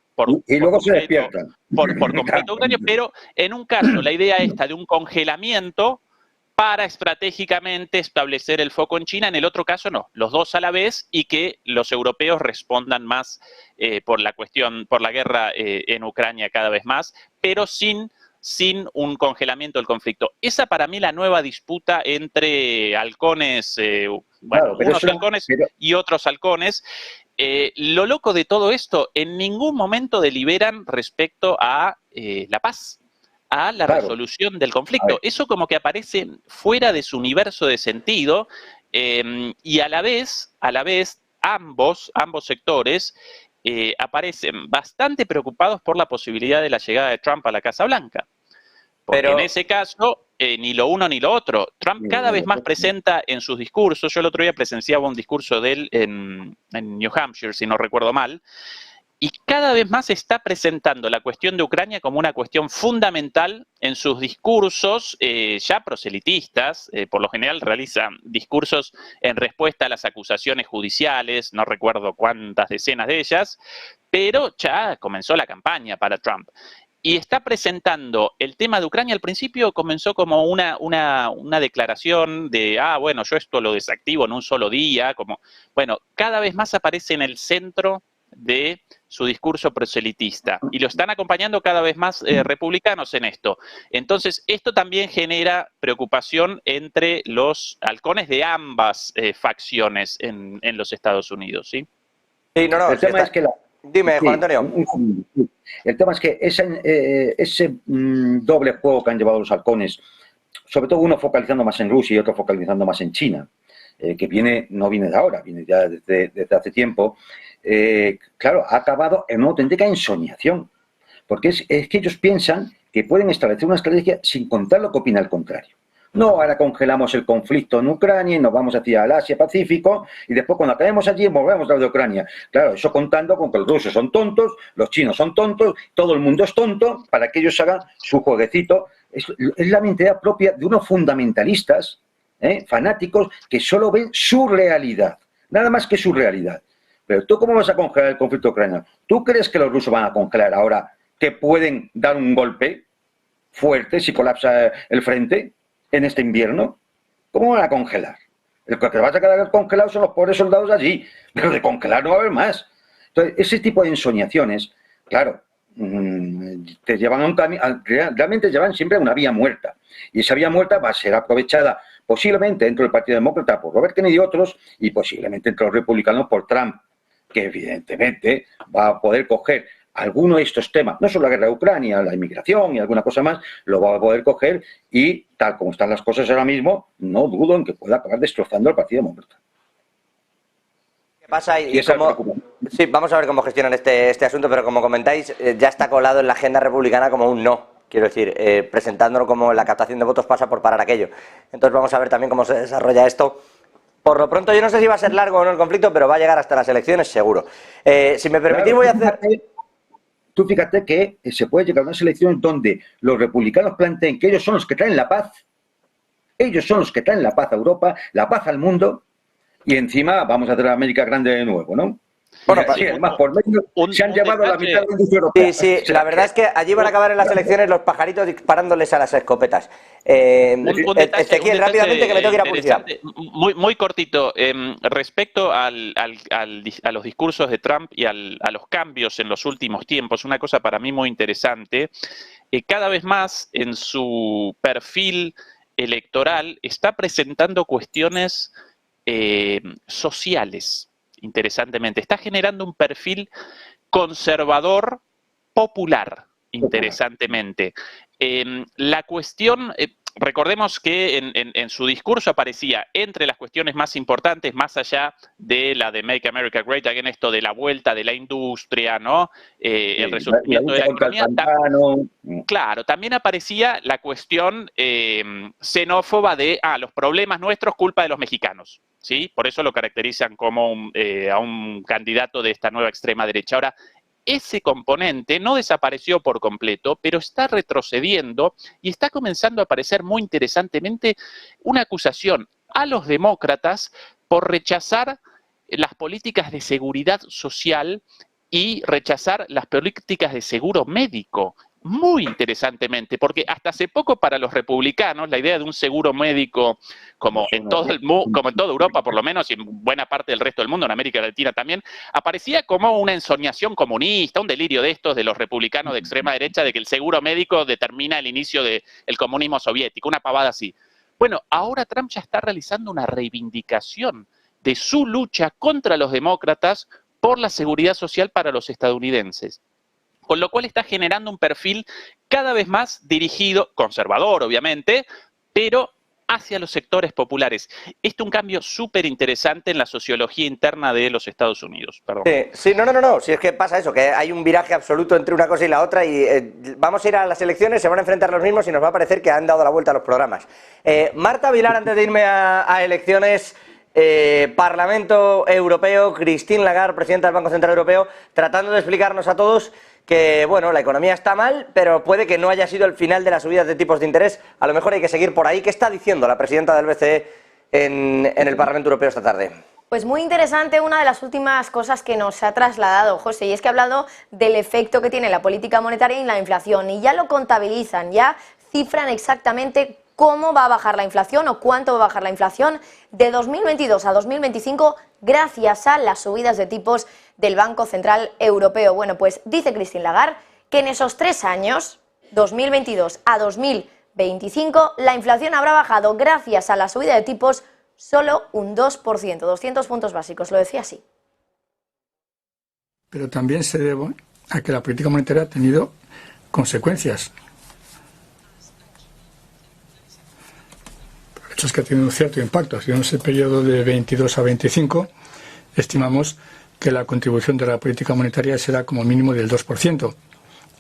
luego se despiertan. Por completo Ucrania, pero en un caso la idea esta de un congelamiento para estratégicamente establecer el foco en China, en el otro caso no, los dos a la vez, y que los europeos respondan más por la guerra en Ucrania cada vez más, pero sin un congelamiento del conflicto. Esa para mí la nueva disputa entre halcones, unos halcones y otros halcones. Lo loco de todo esto, en ningún momento deliberan respecto a la paz, a la resolución del conflicto. Eso como que aparece fuera de su universo de sentido, y a la vez ambos sectores aparecen bastante preocupados por la posibilidad de la llegada de Trump a la Casa Blanca. Porque en ese caso, ni lo uno ni lo otro. Trump cada vez más presenta en sus discursos, yo el otro día presenciaba un discurso de él en New Hampshire, si no recuerdo mal, y cada vez más está presentando la cuestión de Ucrania como una cuestión fundamental en sus discursos ya proselitistas. Por lo general realiza discursos en respuesta a las acusaciones judiciales, no recuerdo cuántas decenas de ellas, pero ya comenzó la campaña para Trump. Y está presentando el tema de Ucrania. Al principio comenzó como una declaración de, bueno, yo esto lo desactivo en un solo día. Cada vez más aparece en el centro de su discurso proselitista. Y lo están acompañando cada vez más republicanos en esto. Entonces, esto también genera preocupación entre los halcones de ambas facciones en los Estados Unidos, ¿sí? Sí, no, el tema es que Dime, Juan Antonio. El tema es que ese doble juego que han llevado los halcones, sobre todo uno focalizando más en Rusia y otro focalizando más en China, que no viene de ahora, viene ya desde hace tiempo, claro, ha acabado en una auténtica ensoñación. Porque es que ellos piensan que pueden establecer una estrategia sin contar lo que opina el contrario. No, ahora congelamos el conflicto en Ucrania y nos vamos hacia el Asia-Pacífico y después cuando acabemos allí volvemos a hablar de Ucrania. Claro, eso contando con que los rusos son tontos, los chinos son tontos, todo el mundo es tonto para que ellos hagan su jueguecito. Es la mentalidad propia de unos fundamentalistas, fanáticos, que solo ven su realidad, nada más que su realidad. Pero ¿tú cómo vas a congelar el conflicto ucraniano? ¿Tú crees que los rusos van a congelar ahora que pueden dar un golpe fuerte si colapsa el frente en este invierno? ¿Cómo van a congelar? El que va a quedar congelado son los pobres soldados allí, pero de congelar no va a haber más. Entonces, ese tipo de ensoñaciones, claro, te llevan a un camino, realmente llevan siempre a una vía muerta. Y esa vía muerta va a ser aprovechada posiblemente dentro del Partido Demócrata por Robert Kennedy y otros, y posiblemente entre los republicanos por Trump, que evidentemente va a poder coger alguno de estos temas, no solo la guerra de Ucrania, la inmigración y alguna cosa más, lo va a poder coger y, tal como están las cosas ahora mismo, no dudo en que pueda acabar destrozando al Partido Demócrata. ¿Qué pasa? Sí, vamos a ver cómo gestionan este asunto, pero como comentáis, ya está colado en la agenda republicana como un no. Quiero decir, presentándolo como la captación de votos pasa por parar aquello. Entonces vamos a ver también cómo se desarrolla esto. Por lo pronto, yo no sé si va a ser largo o no el conflicto, pero va a llegar hasta las elecciones, seguro. Si me permitís, voy a hacer... tú fíjate que se puede llegar a unas elecciones donde los republicanos planteen que ellos son los que traen la paz, ellos son los que traen la paz a Europa, la paz al mundo, y encima vamos a hacer América grande de nuevo, ¿no? Bueno, sí, además, por medio se han llevado la mitad de la industria europea. Sí, la verdad es que allí van a acabar en las elecciones los pajaritos disparándoles a las escopetas. Ezequiel, rápidamente, que me tengo que ir a publicidad. Muy cortito. Respecto a los discursos de Trump y a los cambios en los últimos tiempos, una cosa para mí muy interesante, cada vez más en su perfil electoral está presentando cuestiones sociales. Interesantemente, está generando un perfil conservador popular, interesantemente. La cuestión, recordemos que en su discurso aparecía entre las cuestiones más importantes, más allá de la de Make America Great Again, esto de la vuelta de la industria, ¿no? El resurgimiento de la economía. Claro, también aparecía la cuestión xenófoba de, los problemas nuestros, culpa de los mexicanos. ¿Sí? Por eso lo caracterizan como a un candidato de esta nueva extrema derecha. Ahora, ese componente no desapareció por completo, pero está retrocediendo y está comenzando a aparecer muy interesantemente una acusación a los demócratas por rechazar las políticas de seguridad social y rechazar las políticas de seguro médico. Muy interesantemente, porque hasta hace poco para los republicanos la idea de un seguro médico como en toda Europa por lo menos y en buena parte del resto del mundo, en América Latina también, aparecía como una ensoñación comunista, un delirio de estos de los republicanos de extrema derecha de que el seguro médico determina el inicio del comunismo soviético, una pavada así. Bueno, ahora Trump ya está realizando una reivindicación de su lucha contra los demócratas por la seguridad social para los estadounidenses. Con lo cual está generando un perfil cada vez más dirigido, conservador obviamente, pero hacia los sectores populares. Esto es un cambio súper interesante en la sociología interna de los Estados Unidos. Perdón. Sí, no, si es que pasa eso, que hay un viraje absoluto entre una cosa y la otra y vamos a ir a las elecciones, se van a enfrentar los mismos y nos va a parecer que han dado la vuelta a los programas. Marta Vilar, antes de irme a elecciones... Parlamento Europeo, Christine Lagarde, presidenta del Banco Central Europeo, tratando de explicarnos a todos que, bueno, la economía está mal, pero puede que no haya sido el final de las subidas de tipos de interés. A lo mejor hay que seguir por ahí. ¿Qué está diciendo la presidenta del BCE en el Parlamento Europeo esta tarde? Pues muy interesante, una de las últimas cosas que nos ha trasladado, José, y es que ha hablado del efecto que tiene la política monetaria en la inflación, y ya lo contabilizan, ya cifran exactamente cómo va a bajar la inflación o cuánto va a bajar la inflación de 2022 a 2025 gracias a las subidas de tipos del Banco Central Europeo. Bueno, pues dice Christine Lagarde que en esos 3 años, 2022 a 2025, la inflación habrá bajado gracias a la subida de tipos solo un 2%, 200 puntos básicos, lo decía así. Pero también se debe a que la política monetaria ha tenido consecuencias. Es que ha tenido un cierto impacto. Si en ese periodo de 22 a 25, estimamos que la contribución de la política monetaria será como mínimo del 2%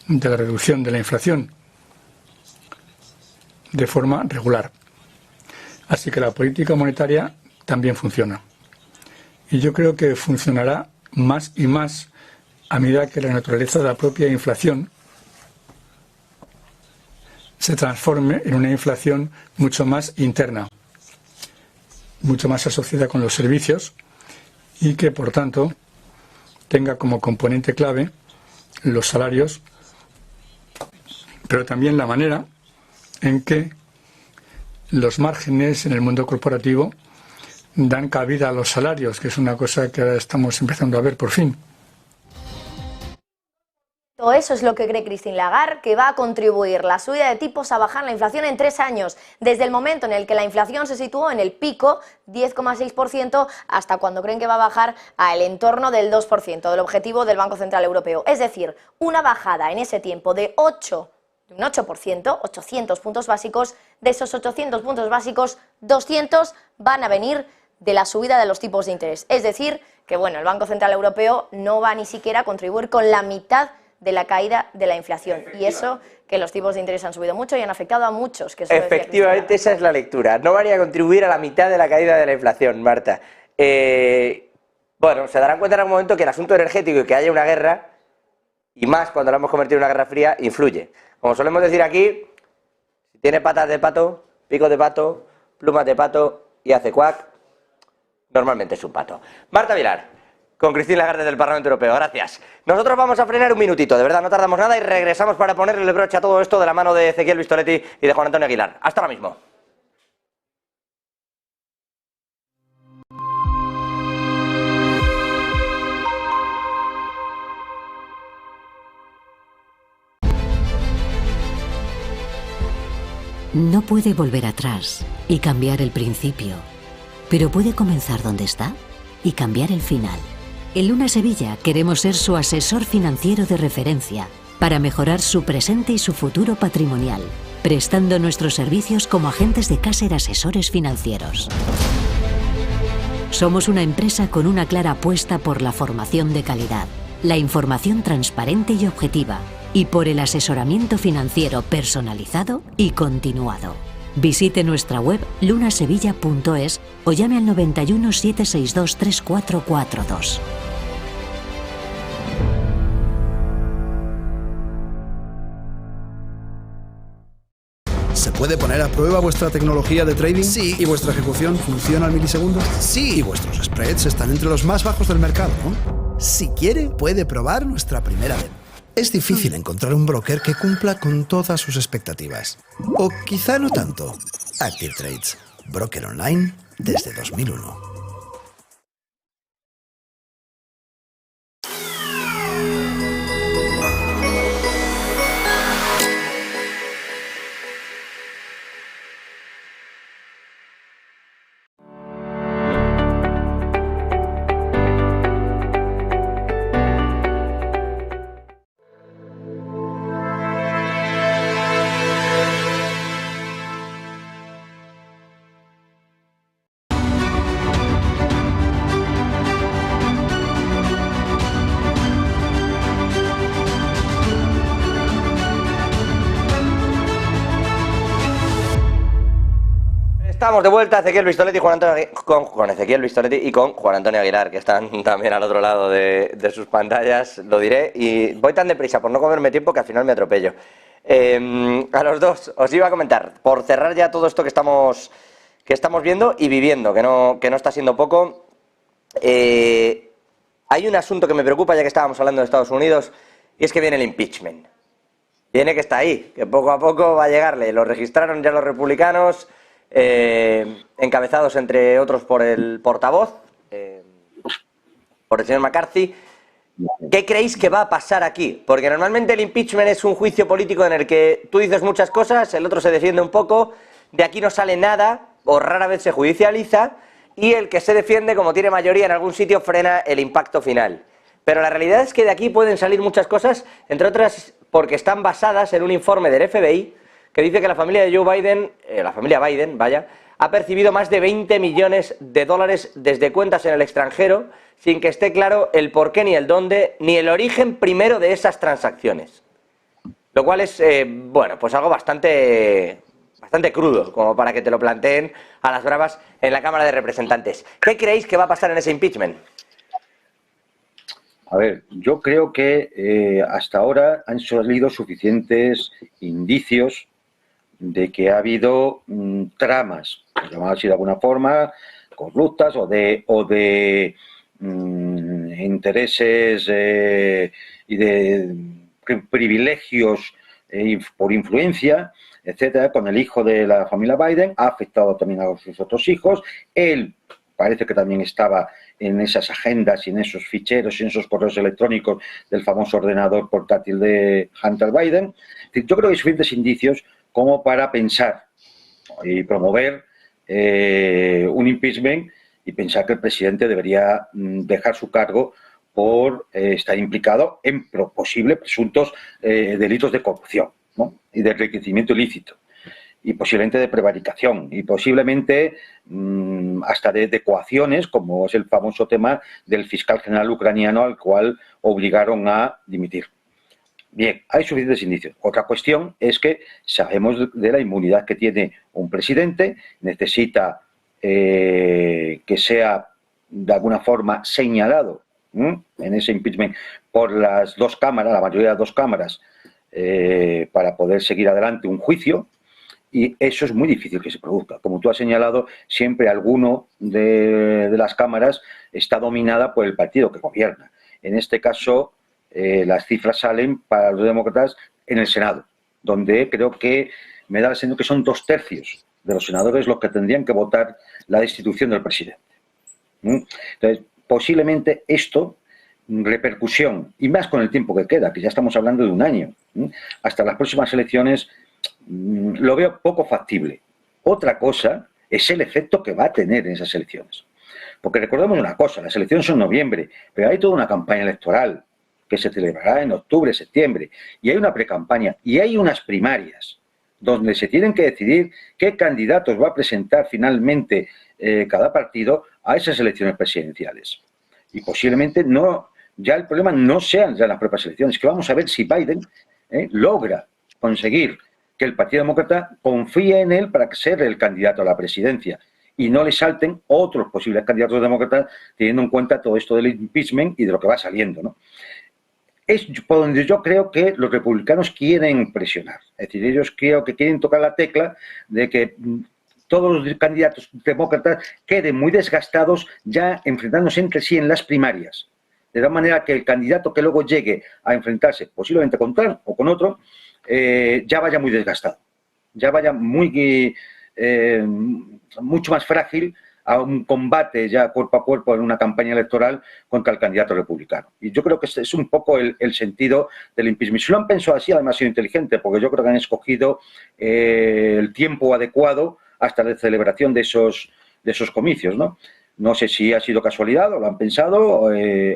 de la reducción de la inflación de forma regular. Así que la política monetaria también funciona. Y yo creo que funcionará más y más a medida que la naturaleza de la propia inflación se transforme en una inflación mucho más interna, mucho más asociada con los servicios y que, por tanto, tenga como componente clave los salarios, pero también la manera en que los márgenes en el mundo corporativo dan cabida a los salarios, que es una cosa que ahora estamos empezando a ver por fin. Todo eso es lo que cree Christine Lagarde, que va a contribuir la subida de tipos a bajar la inflación en 3 años, desde el momento en el que la inflación se situó en el pico, 10,6%, hasta cuando creen que va a bajar al entorno del 2%, del objetivo del Banco Central Europeo. Es decir, una bajada en ese tiempo de un 8%, 800 puntos básicos. De esos 800 puntos básicos, 200 van a venir de la subida de los tipos de interés. Es decir, que bueno, el Banco Central Europeo no va ni siquiera a contribuir con la mitad de la caída de la inflación. Y eso, que los tipos de interés han subido mucho y han afectado a muchos. Que efectivamente, esa es la lectura. No van a contribuir a la mitad de la caída de la inflación, Marta. Bueno, se darán cuenta en algún momento que el asunto energético y que haya una guerra y más cuando lo hemos convertido en una guerra fría, influye. Como solemos decir aquí, si tiene patas de pato, pico de pato, plumas de pato y hace cuac, normalmente es un pato. Marta Vilar, con Christine Lagarde del Parlamento Europeo, gracias. Nosotros vamos a frenar un minutito, de verdad, no tardamos nada y regresamos para ponerle el broche a todo esto de la mano de Ezequiel Vistoletti y de Juan Antonio Aguilar. Hasta ahora mismo. No puede volver atrás y cambiar el principio, pero puede comenzar donde está y cambiar el final. En Luna Sevilla queremos ser su asesor financiero de referencia para mejorar su presente y su futuro patrimonial, prestando nuestros servicios como agentes de Caser Asesores Financieros. Somos una empresa con una clara apuesta por la formación de calidad, la información transparente y objetiva, y por el asesoramiento financiero personalizado y continuado. Visite nuestra web lunasevilla.es o llame al 91 762 3442. ¿Se puede poner a prueba vuestra tecnología de trading? Sí. ¿Y vuestra ejecución funciona al milisegundo? Sí. ¿Y vuestros spreads están entre los más bajos del mercado, no? Si quiere, puede probar nuestra primera vez. Es difícil encontrar un broker que cumpla con todas sus expectativas. O quizá no tanto. Active Trades, broker online desde 2001. Estamos de vuelta, Ezequiel Vistoletti con Ezequiel Vistoletti y con Juan Antonio Aguilar, que están también al otro lado de sus pantallas, lo diré, y voy tan deprisa por no comerme tiempo que al final me atropello. A los dos, os iba a comentar, por cerrar ya todo esto que estamos viendo y viviendo, que no está siendo poco, hay un asunto que me preocupa, ya que estábamos hablando de Estados Unidos, y es que viene el impeachment. Viene que está ahí, que poco a poco va a llegarle. Lo registraron ya los republicanos, encabezados entre otros por el portavoz, por el señor McCarthy. ¿Qué creéis que va a pasar aquí? Porque normalmente el impeachment es un juicio político en el que tú dices muchas cosas, el otro se defiende un poco, de aquí no sale nada o rara vez se judicializa y el que se defiende, como tiene mayoría en algún sitio, frena el impacto final. Pero la realidad es que de aquí pueden salir muchas cosas, entre otras porque están basadas en un informe del FBI que dice que la familia de Joe Biden, la familia Biden, vaya, ha percibido más de 20 millones de dólares desde cuentas en el extranjero, sin que esté claro el por qué ni el dónde, ni el origen primero de esas transacciones. Lo cual es, bueno, pues algo bastante crudo, como para que te lo planteen a las bravas en la Cámara de Representantes. ¿Qué creéis que va a pasar en ese impeachment? A ver, yo creo que hasta ahora han salido suficientes indicios de que ha habido tramas, por llamarlo así de alguna forma, corruptas o de intereses y de privilegios por influencia, etcétera, con el hijo de la familia Biden. Ha afectado también a sus otros hijos. Él parece que también estaba en esas agendas y en esos ficheros y en esos correos electrónicos del famoso ordenador portátil de Hunter Biden. Yo creo que hay suficientes indicios como para pensar y promover un impeachment y pensar que el presidente debería dejar su cargo por estar implicado en posibles presuntos delitos de corrupción, ¿no? Y de enriquecimiento ilícito, y posiblemente de prevaricación, y posiblemente hasta de coacciones, como es el famoso tema del fiscal general ucraniano al cual obligaron a dimitir. Bien, hay suficientes indicios. Otra cuestión es que sabemos de la inmunidad que tiene un presidente, necesita que sea de alguna forma señalado en ese impeachment por las dos cámaras, la mayoría de las dos cámaras, para poder seguir adelante un juicio, y eso es muy difícil que se produzca. Como tú has señalado, siempre alguno de las cámaras está dominada por el partido que gobierna. En este caso, las cifras salen para los demócratas en el Senado, donde creo que me da la sensación que son 2/3 de los senadores los que tendrían que votar la destitución del presidente. Entonces, posiblemente esto, repercusión, y más con el tiempo que queda, que ya estamos hablando de un año, hasta las próximas elecciones, lo veo poco factible. Otra cosa es el efecto que va a tener en esas elecciones. Porque recordemos una cosa, las elecciones son en noviembre, pero hay toda una campaña electoral que se celebrará en octubre, septiembre, y hay una precampaña, y hay unas primarias, donde se tienen que decidir qué candidatos va a presentar finalmente cada partido a esas elecciones presidenciales. Y posiblemente no, ya el problema no sean ya las propias elecciones, que vamos a ver si Biden logra conseguir que el Partido Demócrata confíe en él para ser el candidato a la presidencia y no le salten otros posibles candidatos demócratas, teniendo en cuenta todo esto del impeachment y de lo que va saliendo, ¿no? Es por donde yo creo que los republicanos quieren presionar. Es decir, ellos creo que quieren tocar la tecla de que todos los candidatos demócratas queden muy desgastados ya enfrentándose entre sí en las primarias. De tal manera que el candidato que luego llegue a enfrentarse posiblemente con Trump o con otro, ya vaya muy desgastado. Ya vaya mucho más frágil a un combate ya cuerpo a cuerpo en una campaña electoral contra el candidato republicano. Y yo creo que este es un poco el sentido del impeachment. Si lo han pensado así, además ha sido inteligente, porque yo creo que han escogido el tiempo adecuado hasta la celebración de esos comicios, ¿no? No sé si ha sido casualidad o lo han pensado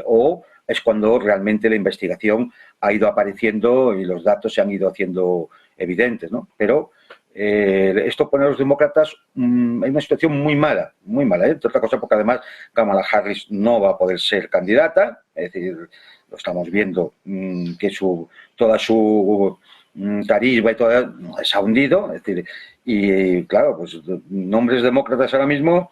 o es cuando realmente la investigación ha ido apareciendo y los datos se han ido haciendo evidentes, ¿no? Pero esto pone a los demócratas en una situación muy mala, entre otra cosa porque además Kamala Harris no va a poder ser candidata, es decir, lo estamos viendo que toda su carisma y todo se ha hundido, es decir, y claro, pues nombres demócratas ahora mismo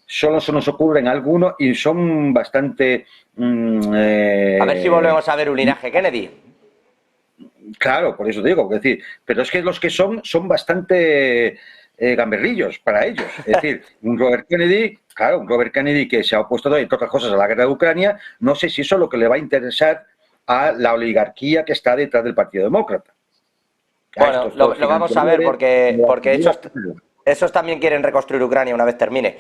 solo se nos ocurren algunos y son bastante... a ver si volvemos a ver un linaje Kennedy. Claro, por eso digo, es decir, pero es que los que son bastante gamberrillos para ellos. Es decir, un Robert Kennedy que se ha opuesto, entre otras cosas, a la guerra de Ucrania, no sé si eso es lo que le va a interesar a la oligarquía que está detrás del Partido Demócrata. Bueno, lo vamos a ver porque esos también quieren reconstruir Ucrania una vez termine.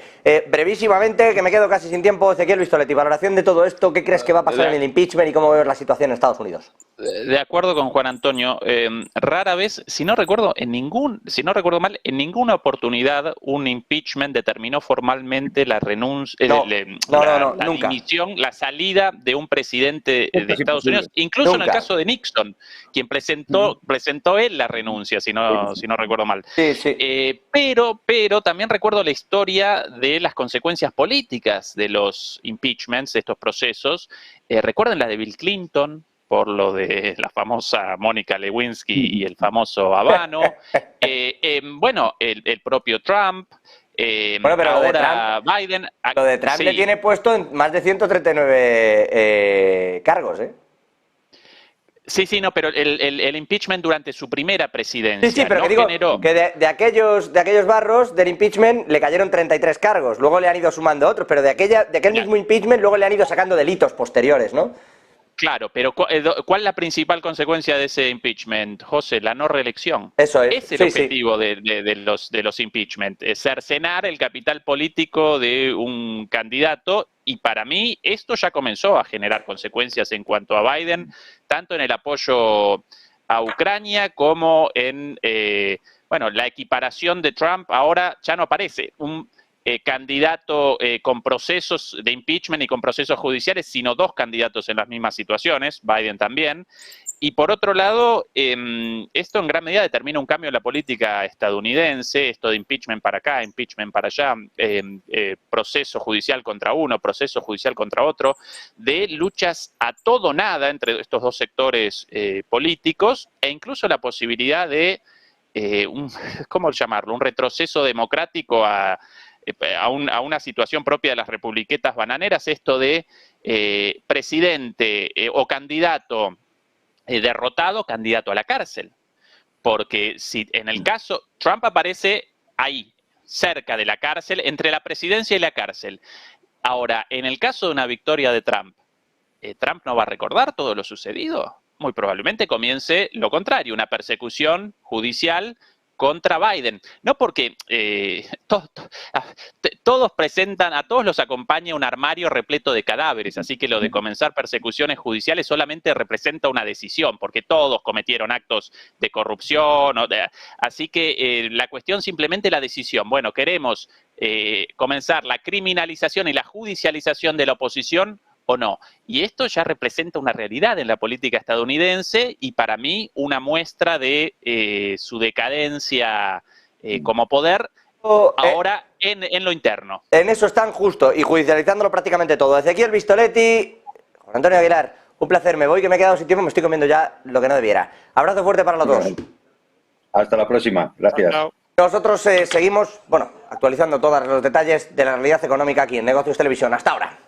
Brevísimamente, que me quedo casi sin tiempo, Ezequiel Vistoletti, valoración de todo esto, ¿qué crees que va a pasar en el impeachment y cómo ves la situación en Estados Unidos? De acuerdo con Juan Antonio, rara vez, si no recuerdo mal, en ninguna oportunidad un impeachment determinó formalmente la renuncia, la dimisión, la salida de un presidente de Estados Unidos, incluso en el caso de Nixon, quien presentó él la renuncia, si no recuerdo mal. Sí. Pero también recuerdo la historia de las consecuencias políticas de los impeachments, de estos procesos. Recuerden la de Bill Clinton, por lo de la famosa Mónica Lewinsky y el famoso Habano. Bueno, el propio Trump. Bueno, pero ahora Biden. Lo de Trump le tiene puesto en más de 139 cargos, ¿eh? Sí, no, pero el impeachment durante su primera presidencia. Sí, pero que digo que de aquellos barros del impeachment le cayeron 33 cargos, luego le han ido sumando otros, pero de aquel mismo impeachment luego le han ido sacando delitos posteriores, ¿no? Claro, pero ¿cuál es la principal consecuencia de ese impeachment, José? La no reelección. Eso es. Es el objetivo de los impeachment, es cercenar el capital político de un candidato, y para mí esto ya comenzó a generar consecuencias en cuanto a Biden, tanto en el apoyo a Ucrania como en la equiparación de Trump. Ahora ya no aparece un candidato con procesos de impeachment y con procesos judiciales, sino dos candidatos en las mismas situaciones, Biden también. Y por otro lado, esto en gran medida determina un cambio en la política estadounidense, esto de impeachment para acá, impeachment para allá, proceso judicial contra uno, proceso judicial contra otro, de luchas a todo o nada entre estos dos sectores políticos, e incluso la posibilidad de, ¿cómo llamarlo?, un retroceso democrático a una situación propia de las republiquetas bananeras, esto de presidente o candidato derrotado, candidato a la cárcel. Porque si en el caso, Trump aparece ahí, cerca de la cárcel, entre la presidencia y la cárcel. Ahora, en el caso de una victoria de Trump, ¿Trump no va a recordar todo lo sucedido? Muy probablemente comience lo contrario, una persecución judicial contra Biden. No porque todos presentan, a todos los acompaña un armario repleto de cadáveres, así que lo de comenzar persecuciones judiciales solamente representa una decisión, porque todos cometieron actos de corrupción. Así que la cuestión simplemente la decisión. Bueno, queremos comenzar la criminalización y la judicialización de la oposición o no. Y esto ya representa una realidad en la política estadounidense y para mí una muestra de su decadencia como poder ahora en lo interno. En eso están justo y judicializándolo prácticamente todo. Ezequiel Vistoletti, Juan Antonio Aguilar, un placer. Me voy que me he quedado sin tiempo, me estoy comiendo ya lo que no debiera. Abrazo fuerte para los dos. Hasta la próxima. Gracias. Chao. Nosotros seguimos, bueno, actualizando todos los detalles de la realidad económica aquí en Negocios Televisión. Hasta ahora.